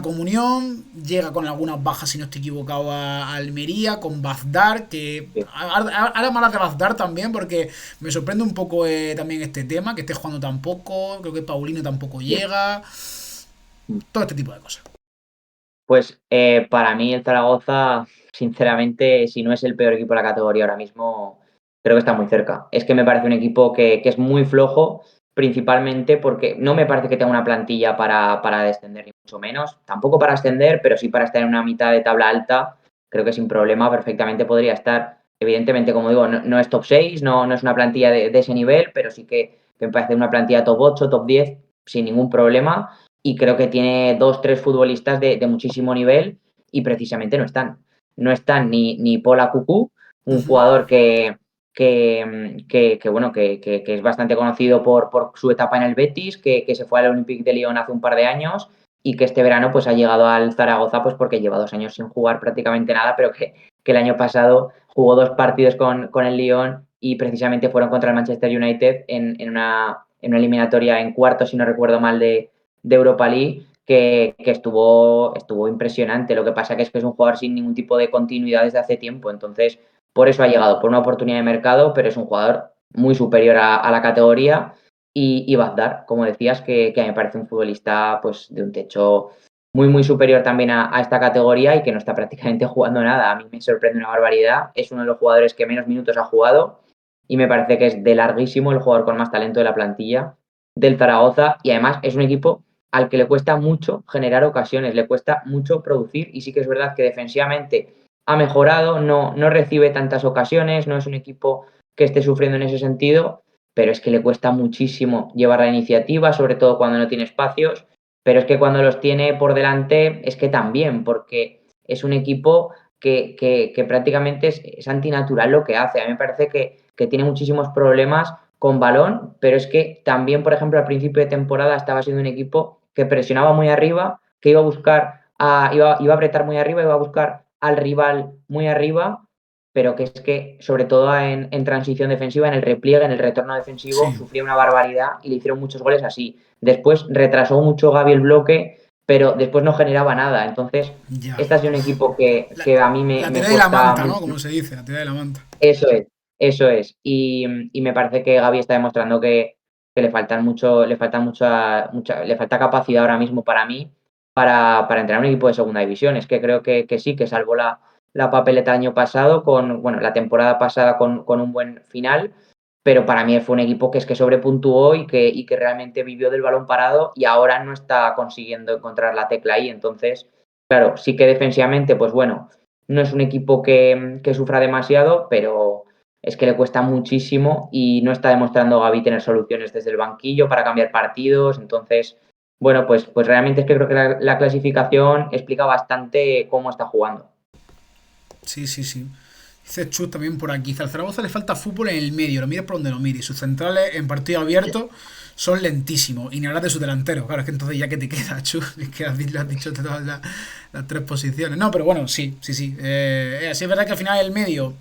comunión, llega con algunas bajas, si no estoy equivocado, a Almería, con Bazdar, que sí. ahora malas de Bazdar también, porque me sorprende un poco también este tema, que esté jugando tampoco, creo que Paulino tampoco Sí. llega, todo este tipo de cosas. Pues para mí el Zaragoza, sinceramente, si no es el peor equipo de la categoría ahora mismo, creo que está muy cerca. Es que me parece un equipo que es muy flojo, principalmente porque no me parece que tenga una plantilla para descender, ni mucho menos. Tampoco para ascender, pero sí para estar en una mitad de tabla alta. Creo que sin problema perfectamente podría estar. Evidentemente, como digo, no es top 6, no es una plantilla de ese nivel, pero sí que me parece una plantilla top 8, top 10, sin ningún problema. Y creo que tiene 2, 3 futbolistas de muchísimo nivel y precisamente no están. No están ni Pola Cucú, un Ujú. jugador bueno, que es bastante conocido por su etapa en el Betis, que se fue al Olympique de Lyon hace un par de años y que este verano pues ha llegado al Zaragoza pues porque lleva 2 años sin jugar prácticamente nada, pero que el año pasado jugó 2 partidos con el Lyon y precisamente fueron contra el Manchester United en una eliminatoria en cuartos, si no recuerdo mal, de Europa League, que estuvo impresionante. Lo que pasa que es un jugador sin ningún tipo de continuidad desde hace tiempo, entonces por eso ha llegado, por una oportunidad de mercado, pero es un jugador muy superior a la categoría. Y Bagdad, como decías, que me parece un futbolista pues, de un techo muy, muy superior también a esta categoría y que no está prácticamente jugando nada. A mí me sorprende una barbaridad. Es uno de los jugadores que menos minutos ha jugado y me parece que es de larguísimo el jugador con más talento de la plantilla del Zaragoza y además es un equipo al que le cuesta mucho generar ocasiones, le cuesta mucho producir y sí que es verdad que defensivamente ha mejorado, no recibe tantas ocasiones, no es un equipo que esté sufriendo en ese sentido, pero es que le cuesta muchísimo llevar la iniciativa, sobre todo cuando no tiene espacios, pero es que cuando los tiene por delante es que también, porque es un equipo que prácticamente es antinatural lo que hace. A mí me parece que tiene muchísimos problemas con balón, pero es que también, por ejemplo, al principio de temporada estaba siendo un equipo que presionaba muy arriba, que iba a buscar, iba a apretar muy arriba, iba a buscar al rival muy arriba, pero que es que, sobre todo en transición defensiva, en el repliegue, en el retorno defensivo, Sí, sufría una barbaridad y le hicieron muchos goles así. Después retrasó mucho Gaby el bloque, pero después no generaba nada. Entonces, ya. este ha sido un equipo La, que a mí la me tira de la cuesta manta, mucho. ¿no? Como se dice, la tira de la manta. Eso es, eso es. Y me parece que Gaby está demostrando que le falta capacidad ahora mismo para mí para entrenar un equipo de segunda división. Es que creo que sí, que salvó la papeleta el año pasado bueno, la temporada pasada con un buen final, pero para mí fue un equipo que es que sobrepuntuó y que realmente vivió del balón parado y ahora no está consiguiendo encontrar la tecla ahí. Entonces, claro, sí que defensivamente, pues bueno, no es un equipo que sufra demasiado, pero es que le cuesta muchísimo y no está demostrando Gaby tener soluciones desde el banquillo para cambiar partidos. Entonces, bueno, pues realmente es que creo que la clasificación explica bastante cómo está jugando. Sí, sí, sí. Dice Chus también por aquí. Dice, al Zaragoza le falta fútbol en el medio, lo mires por donde lo mires. Sus centrales en partido abierto son lentísimos. Y ni hablar de su delantero. Claro, es que entonces ya que te queda, Chus. Es que lo has dicho de todas las tres posiciones. No, pero bueno, sí, sí, sí. Sí es verdad que al final el medio,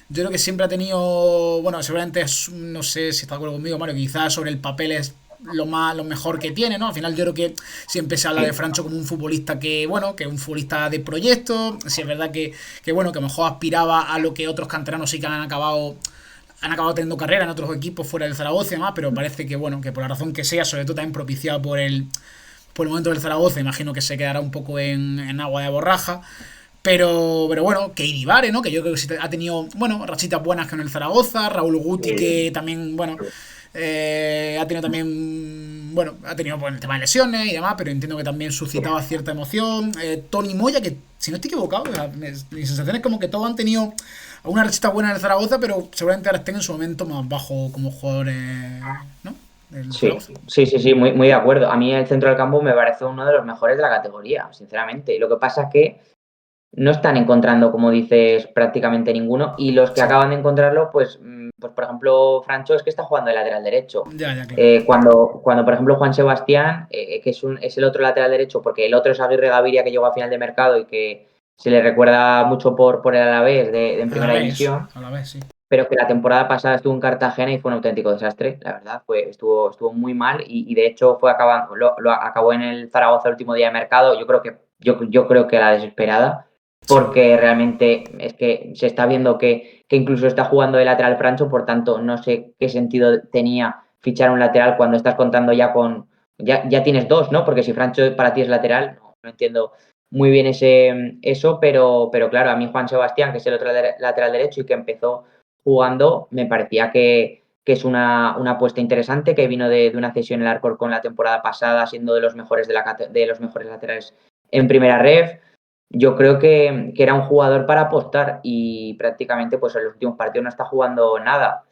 yo creo que siempre ha tenido, bueno, seguramente no sé si está de acuerdo conmigo, Mario, quizás sobre el papel es lo mejor que tiene, ¿no? Al final yo creo que siempre se habla de Sí, Francho como un futbolista que, bueno, que es un futbolista de proyecto, si es verdad que bueno, que a lo mejor aspiraba a lo que otros canteranos sí que han acabado teniendo carrera en otros equipos fuera del Zaragoza y demás, pero parece que bueno, que por la razón que sea, sobre todo también propiciado por el momento del Zaragoza, imagino que se quedará un poco en agua de borraja. Pero bueno, que Iribare, ¿no? Que yo creo que sí ha tenido, bueno, rachitas buenas con el Zaragoza. Raúl Guti, que también, bueno, ha tenido también, bueno, ha tenido pues, el tema de lesiones y demás, pero entiendo que también suscitaba cierta emoción. Tony Moya, que si no estoy equivocado, mi sensación es como que todos han tenido alguna rachita buena en el Zaragoza, pero seguramente ahora estén en su momento más bajo como jugadores, ¿no? Del sí, Zaragoza. sí, sí, sí, muy, muy de acuerdo. A mí el centro del campo me parece uno de los mejores de la categoría, sinceramente. Lo que pasa es que no están encontrando, como dices, prácticamente ninguno. Y los que Sí, acaban de encontrarlo, pues por ejemplo, Francho es que está jugando de lateral derecho. ya, ya, claro. Cuando por ejemplo, Juan Sebastián, que es el otro lateral derecho, porque el otro es Aguirre Gaviria, que llegó a final de mercado y que se le recuerda mucho por el Alavés en A la primera vez, división, a la vez, sí. pero que la temporada pasada estuvo en Cartagena y fue un auténtico desastre, la verdad, estuvo muy mal y de hecho lo acabó en el Zaragoza el último día de mercado, yo creo que a la desesperada, Sí. porque realmente es que se está viendo que incluso está jugando de lateral Francho, por tanto no sé qué sentido tenía fichar un lateral cuando estás contando ya tienes dos, ¿no? Porque si Francho para ti es lateral, no entiendo muy bien eso, pero claro, a mí Juan Sebastián, que es el otro lateral derecho y que empezó jugando, me parecía que que es una apuesta interesante, que vino de una cesión en el Alcorcón la temporada pasada, siendo de los mejores de los mejores laterales en primera ref. Yo creo que era un jugador para apostar y prácticamente pues en los últimos partidos no está jugando nada.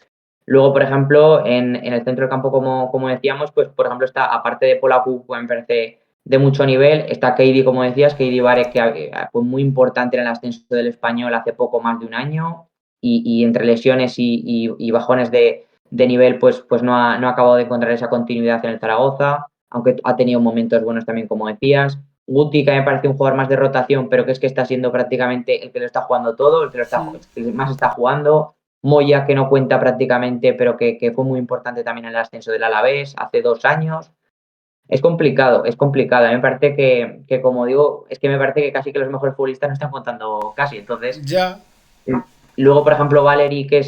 Luego, por ejemplo, en el centro del campo, como decíamos, pues por ejemplo está, aparte de Polaku, que me parece de mucho nivel, está Keidi, como decías, Keidi Vare, que fue muy importante en el ascenso del Español hace poco más de un año, y entre lesiones y bajones de nivel, pues no ha acabado de encontrar esa continuidad en el Zaragoza, aunque ha tenido momentos buenos también, como decías. Guti, que me parece un jugador más de rotación, pero que es que está siendo prácticamente el que lo está jugando todo, el que más está jugando. Moya, que no cuenta prácticamente, pero que fue muy importante también en el ascenso del Alavés hace 2 años. Es complicado, es complicado. A mí me parece que, como digo, es que me parece que casi que los mejores futbolistas no están contando casi. Entonces, Ya, luego, por ejemplo, Valery, que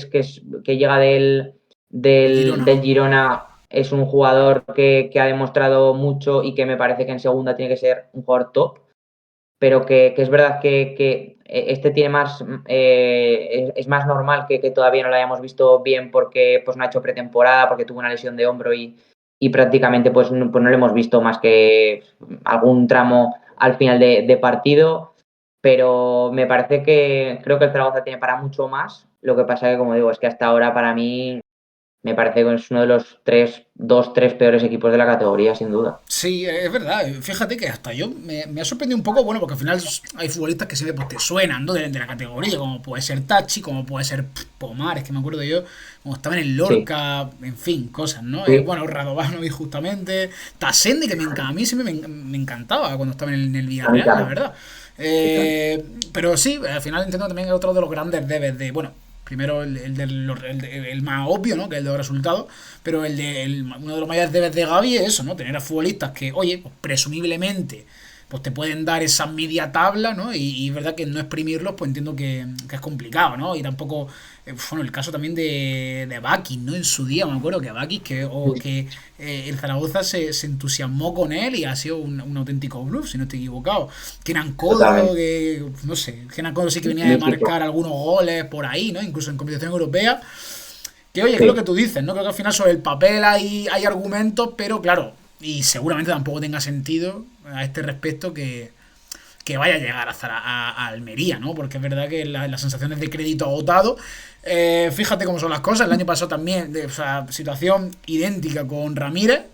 llega el Girona. del Girona, es un jugador que ha demostrado mucho y que me parece que en segunda tiene que ser un jugador top, pero que es verdad que este tiene más, es más normal que todavía no lo hayamos visto bien porque pues no ha hecho pretemporada, porque tuvo una lesión de hombro y prácticamente pues no lo hemos visto más que algún tramo al final de partido, pero me parece que creo que el Zaragoza tiene para mucho más. Lo que pasa que, como digo, es que hasta ahora para mí me parece que es uno de los dos, tres peores equipos de la categoría, sin duda. Sí, es verdad. Fíjate que hasta yo me ha sorprendido un poco, bueno, porque al final hay futbolistas que siempre pues, te suenan, ¿no? De la categoría, como puede ser Tachi, como puede ser Pomar, es que me acuerdo yo, como estaba en el Sí, Lorca, en fin, cosas, ¿no? sí, Bueno, Radovanovic justamente, Tassendi, que a mí siempre me encantaba cuando estaba en el a mí Villarreal, la también. verdad. Sí, también. Pero sí, al final entiendo también que otro de los grandes debes de, bueno, primero el más obvio, ¿no? Que es el de los resultados. Pero uno de los mayores debes de Gavi es eso, ¿no? Tener a futbolistas que, oye, pues presumiblemente pues te pueden dar esa media tabla, ¿no? Y es verdad que no exprimirlos, pues entiendo que es complicado, ¿no? Y tampoco, bueno, el caso también de Bakis, ¿no? En su día, me acuerdo que Bakis, el Zaragoza se entusiasmó con él y ha sido un auténtico bluff, si no estoy equivocado. Kenan Kodo, Totalmente. que, no sé, Kenan Kodo sí que venía de Mítico. marcar algunos goles por ahí, ¿no? Incluso en competición europea. Que oye, que es lo que Sí. tú dices, ¿no? Creo que al final sobre el papel hay argumentos, pero claro, y seguramente tampoco tenga sentido a este respecto que vaya a llegar a Almería, ¿no? Porque es verdad que las sensaciones de crédito agotado, fíjate cómo son las cosas, el año pasado también, o sea, situación idéntica con Ramírez,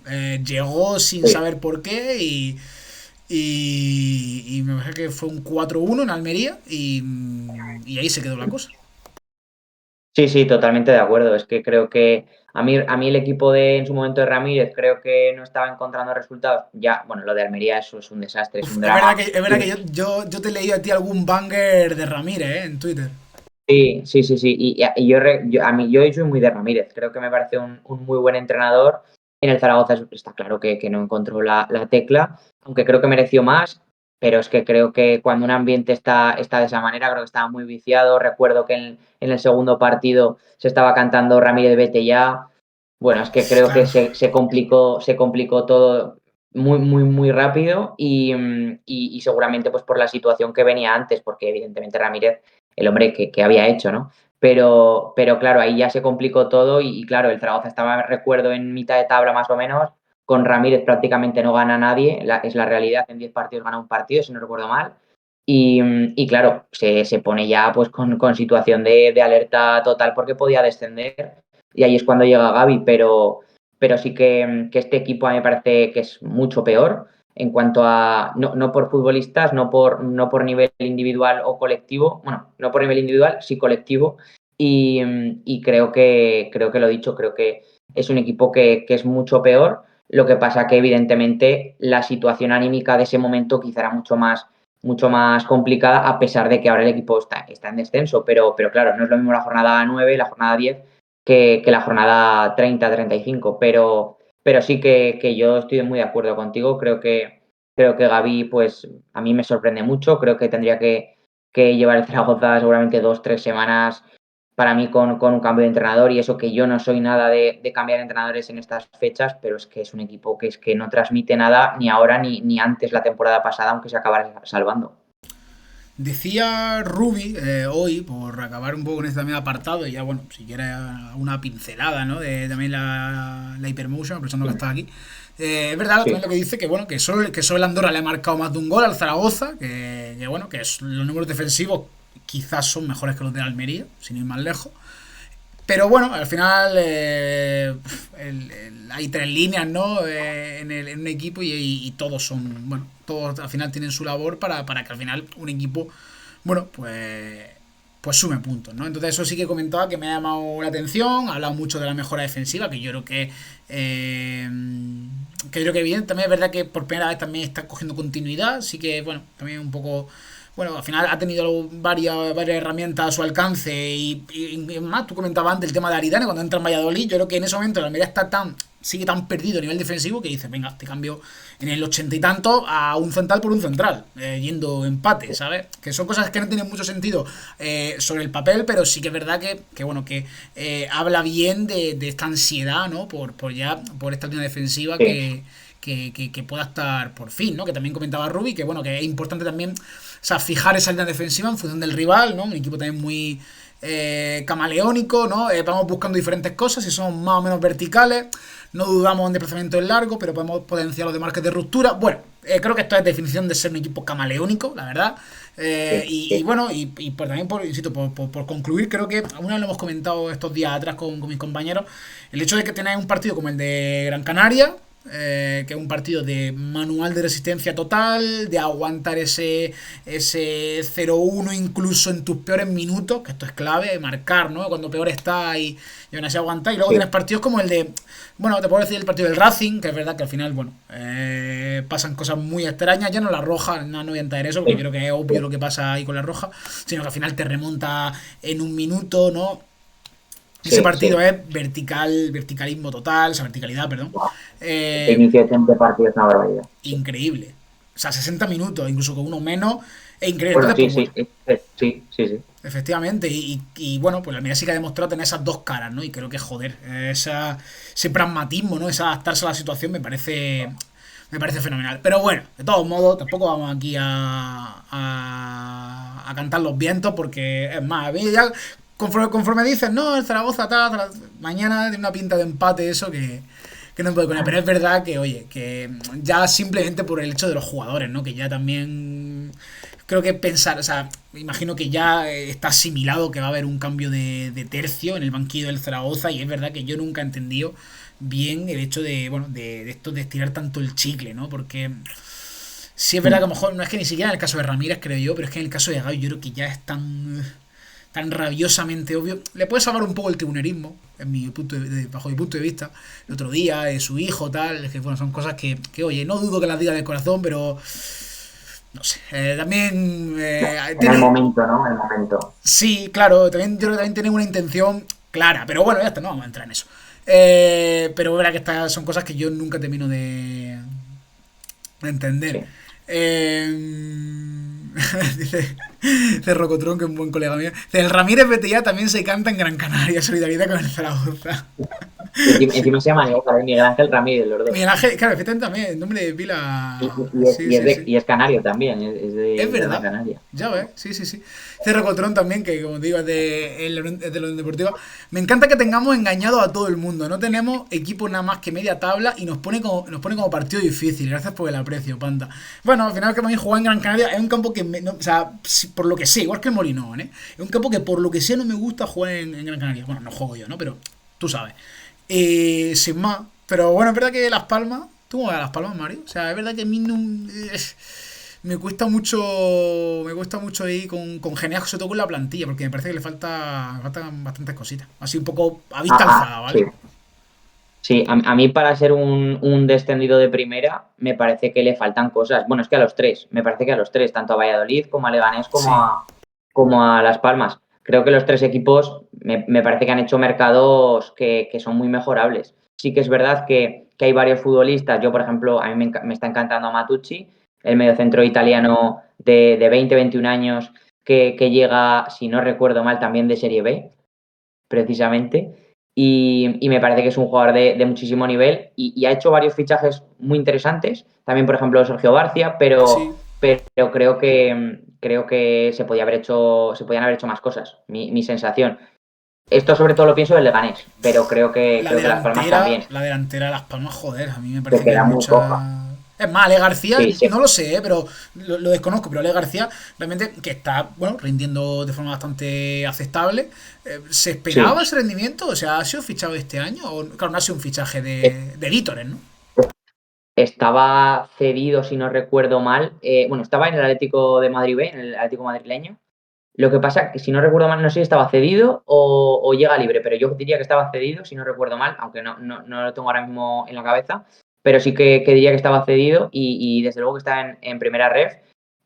llegó sin Sí. saber por qué y me parece que fue un 4-1 en Almería y ahí se quedó la cosa. Sí, sí, totalmente de acuerdo. Es que creo que a mí el equipo en su momento de Ramírez creo que no estaba encontrando resultados. Ya, bueno, lo de Almería eso es un desastre, es Uf, un es drama. verdad que yo te leí a ti algún banger de Ramírez, en Twitter. Sí, sí, sí, sí. Y yo soy muy de Ramírez. Creo que me parece un muy buen entrenador. En el Zaragoza está claro que no encontró la tecla, aunque creo que mereció más. Pero es que creo que cuando un ambiente está de esa manera, creo que estaba muy viciado. Recuerdo que en el segundo partido se estaba cantando Ramírez, vete ya. Bueno, es que creo que Claro, se complicó todo muy, muy, muy rápido y seguramente pues por la situación que venía antes, porque evidentemente Ramírez, el hombre que había hecho, ¿no? Pero claro, ahí ya se complicó todo y claro, el Zaragoza estaba, recuerdo, en mitad de tabla más o menos, con Ramírez prácticamente no gana nadie, es la realidad, en 10 partidos gana un partido, si no recuerdo mal. Y claro, se pone ya pues con situación de alerta total porque podía descender y ahí es cuando llega Gavi, pero sí que este equipo a mí me parece que es mucho peor en cuanto a, no por futbolistas, no por nivel individual o colectivo, bueno, no por nivel individual, sí colectivo, y creo que lo he dicho, creo que es un equipo que es mucho peor, lo que pasa que evidentemente la situación anímica de ese momento quizá era mucho más complicada, a pesar de que ahora el equipo está en descenso, pero claro, no es lo mismo la jornada 9 la jornada 10 que la jornada 30-35, pero sí que yo estoy muy de acuerdo contigo. Creo que Gavi, pues a mí me sorprende mucho. Creo que tendría que llevar el Zaragoza seguramente 2, 3 semanas para mí con un cambio de entrenador y eso que yo no soy nada de cambiar entrenadores en estas fechas, pero es que es un equipo que es que no transmite nada ni ahora ni antes la temporada pasada, aunque se acabara salvando. Decía Ruby hoy, por acabar un poco con este también apartado, y ya bueno, si quieres una pincelada, ¿no? De también la Hypermotion, aprovechando que estás aquí. Es verdad también Sí, lo que dice que bueno, que solo el Andorra le ha marcado más de un gol al Zaragoza, que bueno, los números defensivos quizás son mejores que los de Almería, sin ir más lejos. Pero bueno, al final hay tres líneas, ¿no? En un equipo y todos son, bueno, todos al final tienen su labor para que al final un equipo, bueno, pues sume puntos, ¿no? Entonces eso sí que comentaba que me ha llamado la atención, ha hablado mucho de la mejora defensiva, eh, que yo creo que bien, también es verdad que por primera vez también está cogiendo continuidad, así que bueno, también un poco bueno, al final ha tenido varias herramientas a su alcance y más, tú comentabas antes el tema de Aridane cuando entra en Valladolid, yo creo que en ese momento la Almería sigue tan perdido a nivel defensivo que dice, venga, te cambio en el 80 y tanto a un central por un central, yendo empate, ¿sabes? Que son cosas que no tienen mucho sentido sobre el papel, pero sí que es verdad bueno, que habla bien de esta ansiedad, ¿no? Por esta línea defensiva sí, que pueda estar por fin, ¿no? Que también comentaba Rubi, que bueno, que es importante también, o sea, fijar esa línea defensiva en función del rival, ¿no? Un equipo también muy camaleónico, ¿no? Vamos buscando diferentes cosas y son más o menos verticales. No dudamos en desplazamiento en largo, pero podemos potenciar los de marques de ruptura. Bueno, creo que esto es definición de ser un equipo camaleónico, la verdad. sí, Y bueno, también insisto, por concluir, creo que alguna vez lo hemos comentado estos días atrás con mis compañeros, el hecho de que tengáis un partido como el de Gran Canaria, que es un partido de manual de resistencia total, de aguantar ese 0-1 incluso en tus peores minutos, que esto es clave, marcar, ¿no? Cuando peor está y aún así aguantar. Y luego sí, tienes partidos como bueno, te puedo decir el partido del Racing, que es verdad que al final, bueno, pasan cosas muy extrañas, ya no la roja, no voy a entrar en eso, porque sí, creo que es obvio lo que pasa ahí con la roja, sino que al final te remonta en un minuto, ¿no? Ese sí, partido sí. es verticalismo total, esa verticalidad, perdón. Buah, este Eh, inicio de partido es una barbaridad. Sí. increíble. O sea, 60 minutos, incluso con uno menos, es increíble. Bueno, Entonces, sí, pues sí, bueno, sí, sí, sí. efectivamente. Bueno, pues la Almería sí que ha demostrado tener esas dos caras, ¿no? Y creo que, joder, ese pragmatismo, ¿no? Esa adaptarse a la situación me parece fenomenal. Pero bueno, de todos modos, tampoco vamos aquí a cantar los vientos, porque es más, a mí ya, conforme dicen, no, el Zaragoza, mañana tiene una pinta de empate, eso que no puede con él. Pero es verdad que, oye, que ya simplemente por el hecho de los jugadores, ¿no? Que ya también creo que pensar, o sea, me imagino que ya está asimilado que va a haber un cambio de tercio en el banquillo del Zaragoza y es verdad que yo nunca he entendido bien el hecho de, bueno, de esto de estirar tanto el chicle, ¿no? Porque sí es verdad que a lo mejor no es que ni siquiera en el caso de Ramírez, creo yo, pero es que en el caso de Gaby yo creo que ya es tan rabiosamente obvio. Le puede salvar un poco el tribunerismo, bajo mi punto de vista. El otro día, su hijo, tal, es que bueno, son cosas que, oye, no dudo que las diga de corazón, pero no sé. También En el tiene. momento, ¿no? En el momento. Sí, claro, también yo creo que también tiene una intención clara, pero bueno, ya está, no vamos a entrar en eso. Pero es verdad que estas son cosas que yo nunca termino de entender. Sí. Eh, dice Rocotrón, que es un buen colega mío. Dice, el Ramírez Betella también se canta en Gran Canaria, solidaridad con el Zaragoza. Y encima se llama Miguel Ángel Ramírez, los dos. Miguel Ángel, claro, efectivamente también, el nombre de pila. Sí, Y es, sí, sí. y es canario también, Es de Gran verdad. Canaria. Ya ves, sí, sí, sí. Cerro Cotrón también, que como te digo, es de la Unión Deportiva. Me encanta que tengamos engañado a todo el mundo. No tenemos equipo nada más que media tabla y nos pone como partido difícil. Gracias por el aprecio, Panda. Bueno, al final que a mí jugar en Gran Canaria es un campo que, o sea, por lo que sé, igual que el Molinón, ¿eh? Es un campo que por lo que sé no me gusta jugar en Gran Canaria. Bueno, no juego yo, ¿no? Pero tú sabes. Sin más. Pero bueno, es verdad que Las Palmas. ¿Tú cómo ves a Las Palmas, Mario? O sea, es verdad que a mí no. Me cuesta mucho. Me cuesta mucho ahí con Genial, sobre todo con la plantilla, porque me parece que le faltan bastantes cositas. Así un poco a vista alzada, Sí, ¿vale? sí, a mí para ser un descendido de primera me parece que le faltan cosas. Bueno, es que a los tres, me parece que a los tres, tanto a Valladolid como a Leganés Sí. como a Las Palmas. Creo que los tres equipos me parece que han hecho mercados que son muy mejorables. Sí que es verdad que hay varios futbolistas. Yo, por ejemplo, a mí me está encantando Matucci, el mediocentro italiano de 20, 21 años que llega, si no recuerdo mal, también de Serie B, precisamente. Y me parece que es un jugador de muchísimo nivel y ha hecho varios fichajes muy interesantes. También, por ejemplo, Sergio Barcia, Sí. pero creo creo que se podían haber hecho más cosas, mi sensación. Esto sobre todo lo pienso del Leganés, pero creo que Las Palmas también, La delantera de Las Palmas, joder, a mí me se parece que hay queda muy coja. mucha... Es más, Ale García, Sí, sí, no lo sé, pero lo desconozco, pero Ale García realmente que está, bueno, rindiendo de forma bastante aceptable. ¿Se sí. esperaba ese rendimiento? O sea, ¿ha sido fichado este año? O, claro, no ha sido un fichaje de Vítores, ¿no? Estaba cedido, si no recuerdo mal. Bueno, estaba en el Atlético de Madrid B, en el Atlético madrileño. Lo que pasa que, si no recuerdo mal, no sé si estaba cedido o llega libre, pero yo diría que estaba cedido, si no recuerdo mal, aunque no lo tengo ahora mismo en la cabeza, pero sí que diría que estaba cedido y desde luego que está en primera ref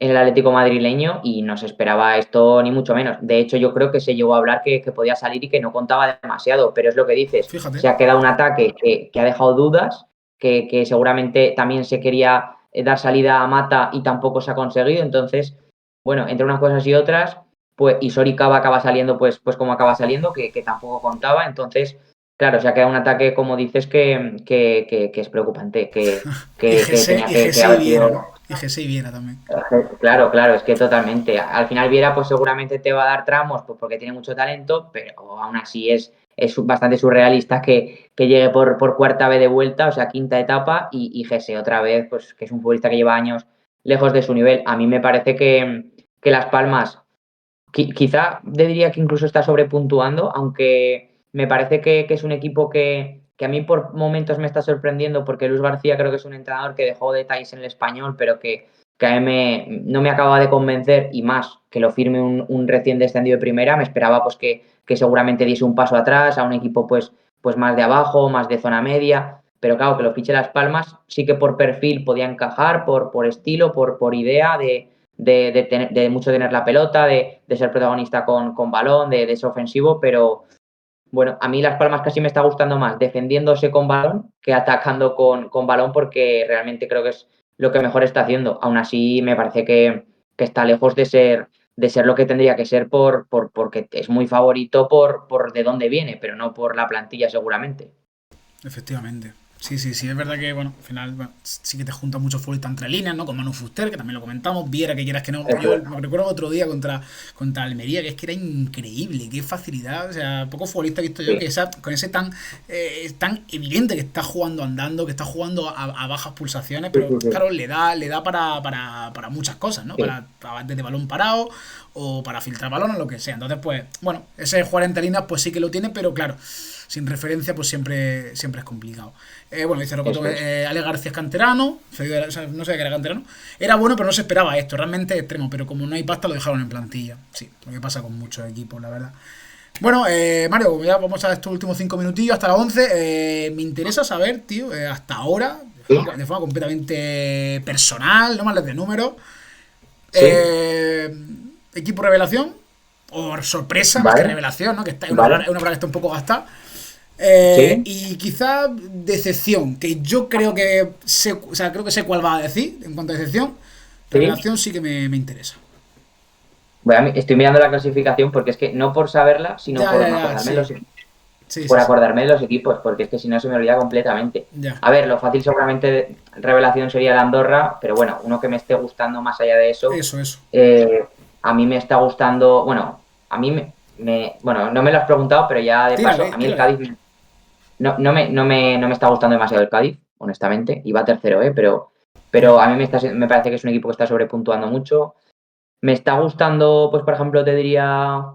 en el Atlético madrileño y no se esperaba esto ni mucho menos. De hecho, yo creo que se llegó a hablar que podía salir y que no contaba demasiado, pero es lo que dices, Fíjate. se ha quedado un ataque que ha dejado dudas, que seguramente también se quería dar salida a Mata y tampoco se ha conseguido, entonces, bueno, entre unas cosas y otras pues, y Soricaba acaba saliendo pues como acaba saliendo, que tampoco contaba. Entonces, claro, se ha quedado un ataque, como dices, que es preocupante, que tenía Y que Gese y haber Viera, sido. ¿no? Y Gese y Viera también. Claro, claro, es que totalmente. Al final Viera, pues seguramente te va a dar tramos, pues porque tiene mucho talento, pero aún así es bastante surrealista que llegue por cuarta vez de vuelta, o sea, quinta etapa, y Gese otra vez, pues que es un futbolista que lleva años lejos de su nivel. A mí me parece que Las Palmas quizá diría que incluso está sobrepuntuando, aunque me parece que es un equipo que a mí por momentos me está sorprendiendo porque Luis García creo que es un entrenador que dejó detalles en el Español, pero que a mí no me acaba de convencer y más que lo firme un recién descendido de primera. Me esperaba pues que seguramente diese un paso atrás a un equipo pues más de abajo, más de zona media. Pero claro, que lo fiche Las Palmas sí que por perfil podía encajar, por estilo, por idea de mucho tener la pelota, de ser protagonista con balón, de ser ofensivo, pero bueno, a mí Las Palmas casi me está gustando más defendiéndose con balón que atacando con balón porque realmente creo que es lo que mejor está haciendo. Aún así, me parece que está lejos de ser lo que tendría que ser porque es muy favorito por de dónde viene, pero no por la plantilla seguramente. Efectivamente. Sí, sí, sí, es verdad que, bueno, al final, bueno, sí que te junta mucho futbolista entre líneas, ¿no? Con Manu Fuster, que también lo comentamos, Viera, que quieras que no. Eso Yo es. me recuerdo otro día contra Almería, que es que era increíble, qué facilidad. O sea, pocos futbolistas he visto yo Sí, que con ese tan evidente que está jugando andando, que está jugando a bajas pulsaciones, sí, pero sí, sí. claro, le da para muchas cosas, ¿no? Sí, Para desde balón parado o para filtrar balón o lo que sea. Entonces, pues, bueno, ese jugar entre líneas, pues sí que lo tiene, pero claro, sin referencia, pues siempre es complicado. Bueno, dice Rocoto, eso es. Ale García es canterano, o sea, no sé que era canterano. Era bueno, pero no se esperaba esto, realmente extremo, pero como no hay pasta lo dejaron en plantilla. Sí, lo que pasa con muchos equipos, la verdad. Bueno, Mario, como ya vamos a estos últimos 5 minutillos hasta las 11, me interesa saber, tío, hasta ahora, Sí, de forma completamente personal, no más de números, sí, eh, equipo revelación, o sorpresa, más que vale, revelación, ¿no? Que está, vale, es una palabra que está un poco gastada. sí, Y quizá decepción, que yo creo que sé, o sea, creo que sé cuál va a decir en cuanto a decepción. sí. Revelación sí que me interesa. Estoy mirando la clasificación porque es que no por saberla, sino Ya, ya, por ya, acordarme de sí. los equipos, Sí, por sí, sí. acordarme de los equipos, porque es que si no se me olvida completamente. Ya. A ver, lo fácil seguramente revelación sería el Andorra, pero bueno, uno que me esté gustando más allá de eso, Eso. eh, a mí me está gustando, bueno, a mí bueno, no me lo has preguntado, pero ya de paso, Tírale, a mí el tírale. Cádiz no me está gustando demasiado el Cádiz, honestamente, iba tercero, pero Ya. a mí me parece que es un equipo que está sobrepuntuando mucho. Me está gustando, pues por ejemplo, te diría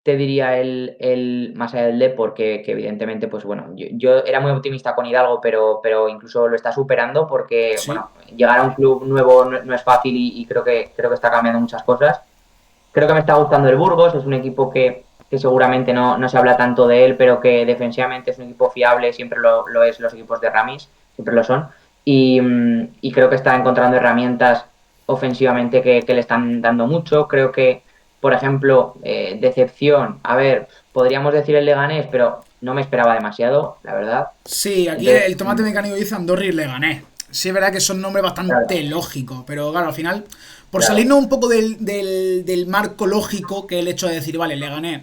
el más allá del Depor, que evidentemente, pues bueno, yo era muy optimista con Hidalgo, pero incluso lo está superando porque, Sí. bueno, llegar a un club nuevo no es fácil y creo que está cambiando muchas cosas. Creo que me está gustando el Burgos, es un equipo que seguramente no se habla tanto de él, pero que defensivamente es un equipo fiable, siempre lo es los equipos de Ramis, siempre lo son. Y creo que está encontrando herramientas ofensivamente que le están dando mucho. Creo que, por ejemplo, decepción, a ver, podríamos decir el Leganés, pero no me esperaba demasiado, la verdad. Sí, aquí Entonces, el tomate mecánico dice Andorra y Leganés. Sí, es verdad que son nombres bastante claro, lógicos, pero claro, al final, por claro, salirnos un poco del marco lógico, que es el hecho de decir, vale, Leganés,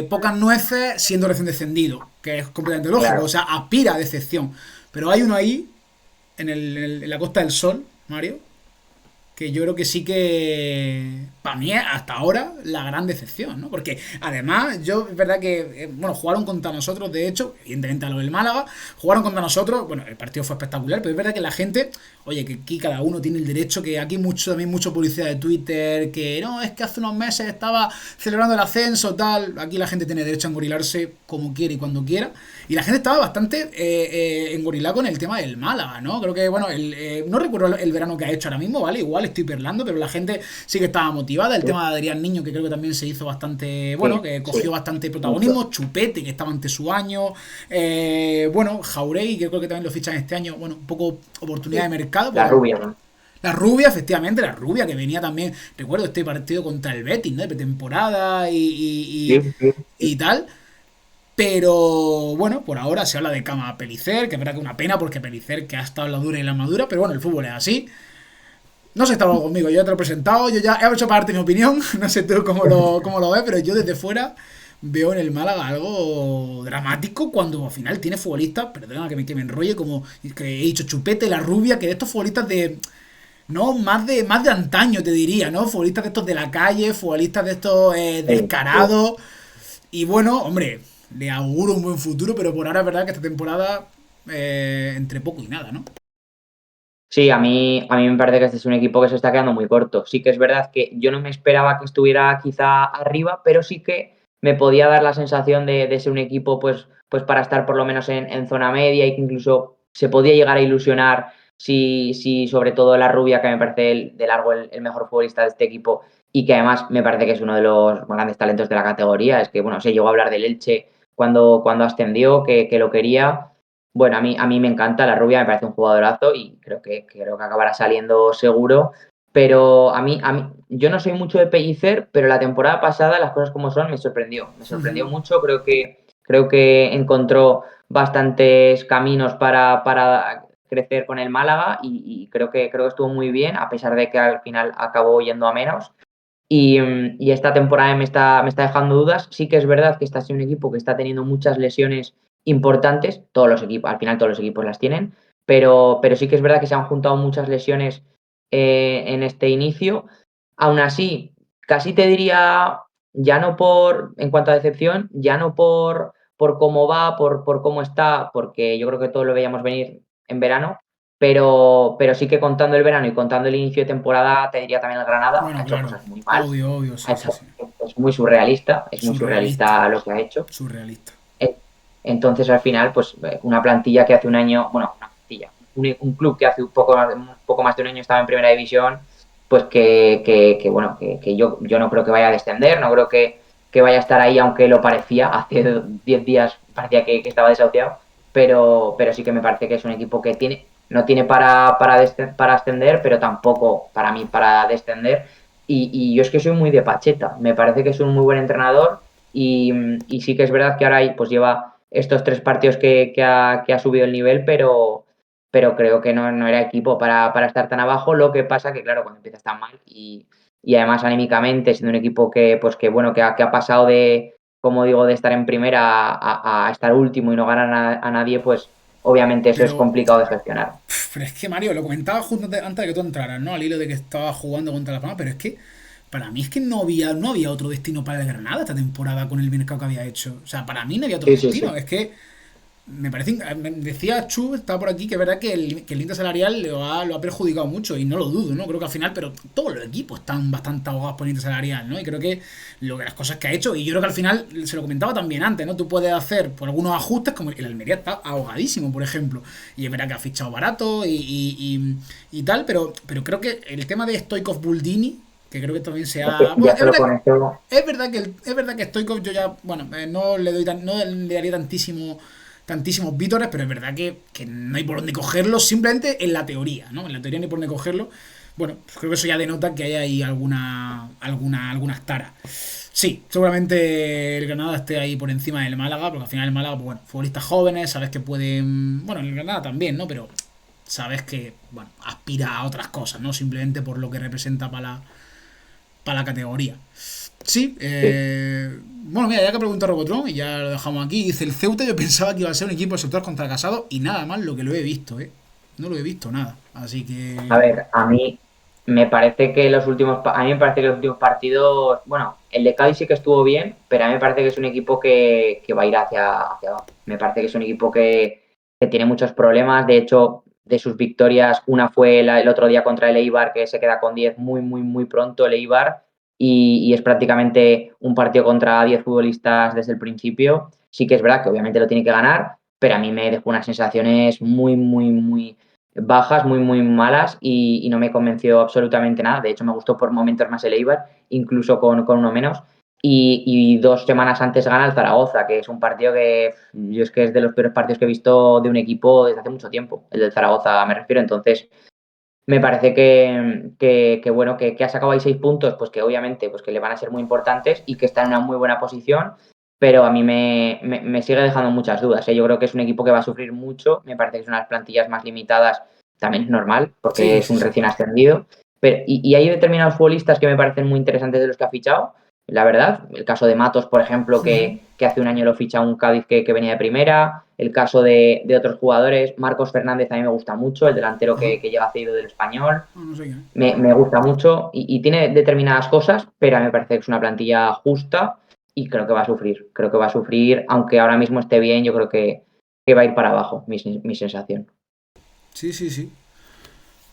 pocas nueces siendo recién descendido, que es completamente lógico, o claro. sea, aspira a decepción. Pero hay uno ahí, en la Costa del Sol, Mario, que yo creo que sí que, para mí, hasta ahora, la gran decepción, ¿no? Porque además, yo, es verdad que, bueno, jugaron contra nosotros, de hecho, evidentemente a lo del Málaga, jugaron contra nosotros, bueno, el partido fue espectacular, pero es verdad que la gente, oye, que aquí cada uno tiene el derecho, que aquí también mucho publicidad de Twitter, que no, es que hace unos meses estaba celebrando el ascenso, tal, aquí la gente tiene derecho a engorilarse como quiere y cuando quiera, y la gente estaba bastante engorilada con el tema del Málaga, ¿no? Creo que, bueno, no recuerdo el verano que ha hecho ahora mismo, ¿vale? Igual estoy perlando, pero la gente sí que estaba motivada. El Sí, tema de Adrián Niño, que creo que también se hizo bastante, bueno, sí, que sí, cogió bastante mucho. protagonismo. Chupete, que estaba ante su año. Bueno, Jauregui, que creo que también lo fichan este año. Bueno, un poco oportunidad de Sí. mercado, La porque rubia, ¿no? la rubia, efectivamente, la rubia que venía también, recuerdo este partido contra el Betis, ¿no? De pretemporada Sí, sí, y sí. tal. Pero bueno, por ahora se habla de Cama Pelicer, que es verdad que una pena porque Pelicer que ha estado en la dura y la madura, pero bueno, el fútbol es así. No sé, estaba conmigo, yo ya te lo he presentado, yo ya he hecho parte de mi opinión, no sé tú cómo lo ves, pero yo desde fuera veo en el Málaga algo dramático cuando al final tiene futbolistas, perdona que me enrolle, como que he dicho Chupete, la rubia, que de estos futbolistas de, no, más de antaño te diría, ¿no? Futbolistas de estos de la calle, futbolistas de estos Sí, sí. descarados, y bueno, hombre, le auguro un buen futuro, pero por ahora es verdad que esta temporada entre poco y nada, ¿no? Sí, a mí me parece que este es un equipo que se está quedando muy corto. Sí que es verdad que yo no me esperaba que estuviera quizá arriba, pero sí que me podía dar la sensación de ser un equipo pues para estar por lo menos en zona media y que incluso se podía llegar a ilusionar si sobre todo la rubia, que me parece de largo el mejor futbolista de este equipo y que además me parece que es uno de los más grandes talentos de la categoría. Es que, bueno, se llegó a hablar del Elche cuando ascendió, que lo quería. Bueno, a mí me encanta la rubia, me parece un jugadorazo y creo que acabará saliendo seguro. Pero yo no soy mucho de Pellicer, pero la temporada pasada, las cosas como son, me sorprendió. Me sorprendió mucho. Creo que encontró bastantes caminos para crecer con el Málaga y creo que estuvo muy bien, a pesar de que al final acabó yendo a menos. Y esta temporada me está dejando dudas. Sí que es verdad que está siendo un equipo que está teniendo muchas lesiones importantes. Todos los equipos, al final todos los equipos las tienen, pero sí que es verdad que se han juntado muchas lesiones en este inicio. Aún así, casi te diría, ya no en cuanto a decepción, ya no por cómo va, por cómo está, porque yo creo que todos lo veíamos venir en verano, pero sí que contando el verano y contando el inicio de temporada, te diría también el Granada, ha Bueno, hecho claro, cosas muy mal, obvio, obvio, ha sí, sí, hecho, sí. es muy Surrealista, surrealista lo que ha hecho. surrealista. Eh, Entonces, al final, pues una plantilla que hace un año, bueno, una plantilla, un club que hace un poco más de un año estaba en primera división, pues que bueno, que yo no creo que vaya a descender, no creo que vaya a estar ahí, aunque lo parecía, hace 10 días parecía que estaba desahuciado, pero sí que me parece que es un equipo que no tiene para ascender, pero tampoco para mí para descender. Y yo es que soy muy de Pacheta, me parece que es un muy buen entrenador y sí que es verdad que ahora pues lleva estos 3 partidos que ha subido el nivel, pero creo que no era equipo para estar tan abajo. Lo que pasa que, claro, cuando empiezas tan mal y además anímicamente, siendo un equipo bueno, que ha pasado de, como digo, de estar en primera a estar último y no ganar a nadie, pues obviamente eso es Pero, complicado de gestionar. pero es que Mario, lo comentaba justo antes de que tú entraras, ¿no? Al hilo de que estaba jugando contra la Palma, pero es que para mí es que no había otro destino para el Granada esta temporada con el mercado que había hecho. O sea, para mí no había otro Sí, sí, destino. sí. Es que me parece. Me decía Chu, estaba por aquí, que es verdad que el índice salarial lo ha perjudicado mucho, y no lo dudo, ¿no? Creo que al final, pero todos los equipos están bastante ahogados por el índice salarial, ¿no? Y creo que las cosas que ha hecho, y yo creo que al final, se lo comentaba también antes, ¿no? Tú puedes hacer por algunos ajustes, como el Almería está ahogadísimo, por ejemplo, y es verdad que ha fichado barato y tal, pero creo que el tema de Stoikov Buldini, que creo que también se Es que ha. Bueno, ya solo con esto, es verdad que Stoikov yo ya, bueno, no le doy no le daría tantísimos vítores, pero es verdad que no hay por dónde cogerlo, simplemente en la teoría, ¿no? En la teoría no hay por dónde cogerlo. Bueno, pues creo que eso ya denota que hay ahí algunas taras. Sí, seguramente el Granada esté ahí por encima del Málaga, porque al final el Málaga, pues bueno, futbolistas jóvenes, sabes que pueden. Bueno, el Granada también, ¿no? Pero sabes que, bueno, aspira a otras cosas, ¿no? Simplemente por lo que representa para la categoría. Sí, sí. bueno, mira, ya que pregunta Robotron y ya lo dejamos aquí, dice el Ceuta, yo pensaba que iba a ser un equipo de sector contra Casado y nada más lo que lo he visto, ¿eh? No lo he visto nada, así A que. ver, Me parece que a mí me parece que los últimos partidos, bueno, el de Cádiz sí que estuvo bien, pero a mí me parece que es un equipo que va a ir hacia abajo. Me parece que es un equipo que tiene muchos problemas. De hecho, de sus victorias, una fue el otro día contra el Eibar, que se queda con 10 muy, muy, muy pronto el Eibar, y es prácticamente un partido contra 10 futbolistas desde el principio. Sí que es verdad que obviamente lo tiene que ganar, pero a mí me dejó unas sensaciones muy, muy, muy bajas, muy, muy malas y no me convenció absolutamente nada. De hecho, me gustó por momentos más el Eibar, incluso con uno menos. Y 2 semanas antes gana el Zaragoza, que es un partido que yo es que es de los peores partidos que he visto de un equipo desde hace mucho tiempo, el del Zaragoza me refiero. Entonces, me parece que bueno, que ha sacado ahí 6 puntos, pues que obviamente pues que le van a ser muy importantes y que está en una muy buena posición, pero a mí me sigue dejando muchas dudas, ¿eh? Yo creo que es un equipo que va a sufrir mucho, me parece que son unas plantillas más limitadas, también es normal, porque Sí, es sí, un sí. recién ascendido, pero, y hay determinados futbolistas que me parecen muy interesantes de los que ha fichado, la verdad, el caso de Matos, por ejemplo, Ujú. que hace un año lo ficha un Cádiz que venía de primera, el caso de otros jugadores, Marcos Fernández a mí me gusta mucho, el delantero Ajá. que llega cedido del Español, No, no sé quién es. me gusta mucho y tiene determinadas cosas, pero a mí me parece que es una plantilla justa y creo que va a sufrir. Creo que va a sufrir, aunque ahora mismo esté bien, yo creo que va a ir para abajo, mi sensación. Sí, sí, sí.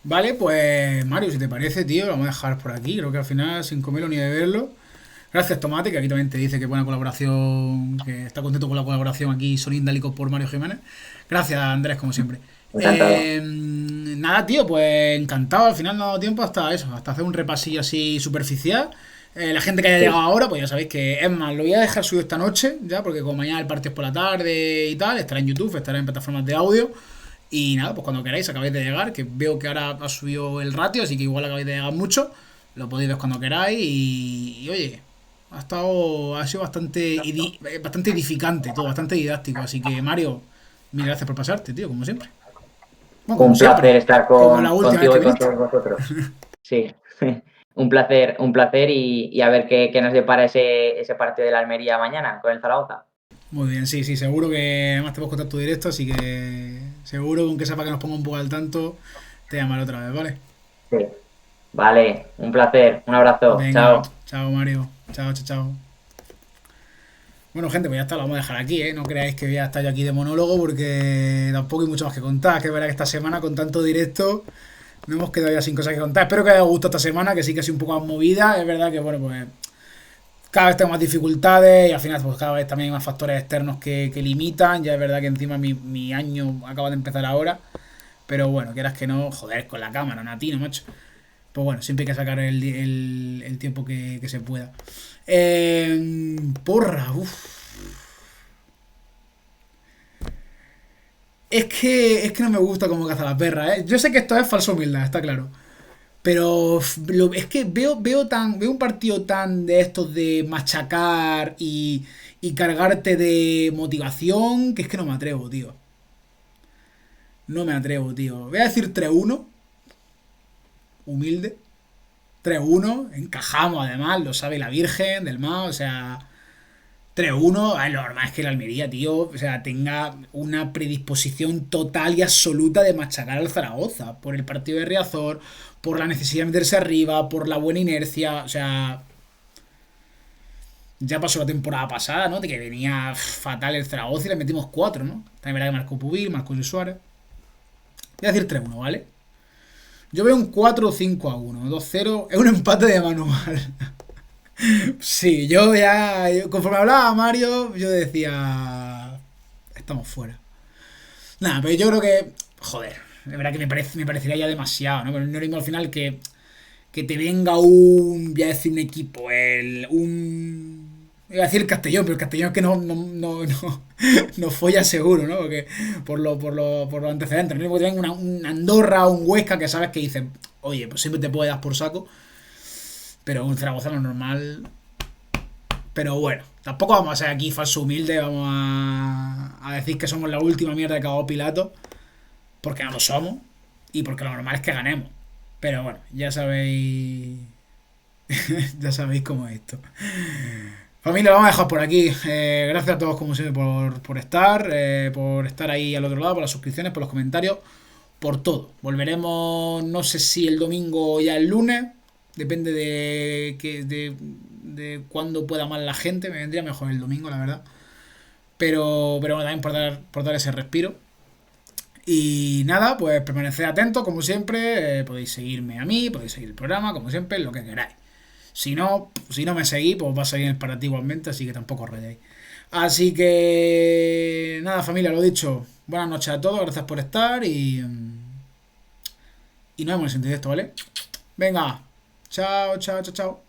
Vale, pues Mario, si te parece, tío, lo vamos a dejar por aquí. Creo que al final, sin comerlo ni beberlo. Gracias, Tomate, que aquí también te dice que buena colaboración, que está contento con la colaboración aquí, Son Indálico por Mario Jiménez. Gracias, Andrés, como siempre. Encantado. Nada, tío, pues encantado. Al final no ha dado tiempo hasta eso, hasta hacer un repasillo así superficial. La gente que haya llegado Sí, ahora, pues ya sabéis que es más, lo voy a dejar subido esta noche, ya, porque como mañana el partido es por la tarde y tal, estará en YouTube, estará en plataformas de audio. Y nada, pues cuando queráis, acabáis de llegar, que veo que ahora ha subido el ratio, así que igual acabáis de llegar mucho. Lo podéis ver cuando queráis y oye, ha sido bastante edificante todo, bastante didáctico. Así que Mario, mil gracias por pasarte, tío, como siempre. Bueno, como un siempre, placer estar como la última vez contigo que y con viniste. todos vosotros. Sí, un placer y a ver qué nos depara ese partido de la Almería mañana con el Zaragoza. Muy bien, sí, sí, seguro que además te puedo contar tu directo, así que seguro que aunque sepa que nos ponga un poco al tanto, te llamaré otra vez, ¿vale? Sí. Vale, un placer, un abrazo, Venga, chao. chao Mario, chao, chao, chao. Bueno, gente, pues ya está, lo vamos a dejar aquí, ¿eh? No creáis que voy a estar yo aquí de monólogo porque tampoco hay mucho más que contar. Que es verdad que esta semana con tanto directo no hemos quedado ya sin cosas que contar. Espero que os haya gustado esta semana, que sí que ha sido un poco más movida. Es verdad que, bueno, pues cada vez tengo más dificultades y al final pues cada vez también hay más factores externos que limitan. Ya es verdad que encima mi año acaba de empezar ahora. Pero bueno, quieras que no, joder, con la cámara, Natino, macho. Pues bueno, siempre hay que sacar el tiempo que se pueda. Porra, uff. Es que no me gusta cómo caza la perra, ¿eh? Yo sé que esto es falsa humildad, está claro. Pero es que veo un partido tan de estos de machacar y cargarte de motivación que es que no me atrevo, tío. No me atrevo, tío. Voy a decir 3-1, humilde. 3-1, encajamos además, lo sabe la Virgen del Mao, o sea, 3-1, lo normal es que el Almería, tío, o sea, tenga una predisposición total y absoluta de machacar al Zaragoza por el partido de Riazor, por la necesidad de meterse arriba, por la buena inercia, o sea, ya pasó la temporada pasada, ¿no? De que venía fatal el Zaragoza y le metimos 4, ¿no? También verá que marcó Pubil, marcó Luis Suárez. Voy a decir 3-1, ¿vale? Yo veo un 4-5-1, 2-0, es un empate de manual. Sí, conforme hablaba Mario, yo decía, estamos fuera. Nada, pero yo creo que, joder, de verdad que me parecería ya demasiado, ¿no? Pero no es lo mismo al final que te venga voy a decir un equipo, iba a decir el Castellón, pero el Castellón es que no folla seguro, ¿no? Porque por los antecedentes, no es lo mismo que te venga un Andorra o un Huesca que sabes que dicen, oye, pues siempre te puede dar por saco, pero un Zaragoza lo normal. Pero bueno, tampoco vamos a ser aquí falso humilde, vamos a decir que somos la última mierda que cagó Pilato, porque no lo somos y porque lo normal es que ganemos. Pero bueno, ya sabéis, ya sabéis cómo es esto. Familia, lo vamos a dejar por aquí. Gracias a todos como siempre por estar ahí al otro lado, por las suscripciones, por los comentarios. por todo. Volveremos, no sé si el domingo o ya el lunes, depende de cuándo pueda más la gente. Me vendría mejor el domingo, la verdad. Pero bueno, también por dar ese respiro. Y nada, pues permaneced atentos, como siempre. Podéis seguirme a mí, podéis seguir el programa, como siempre, lo que queráis. Si no me seguís, pues va a salir en el para ti igualmente, así que tampoco os rayéis. Así que nada, familia, lo dicho. Buenas noches a todos, gracias por estar y nos vemos en el siguiente directo, ¿vale? Venga, chao, chao, chao, chao.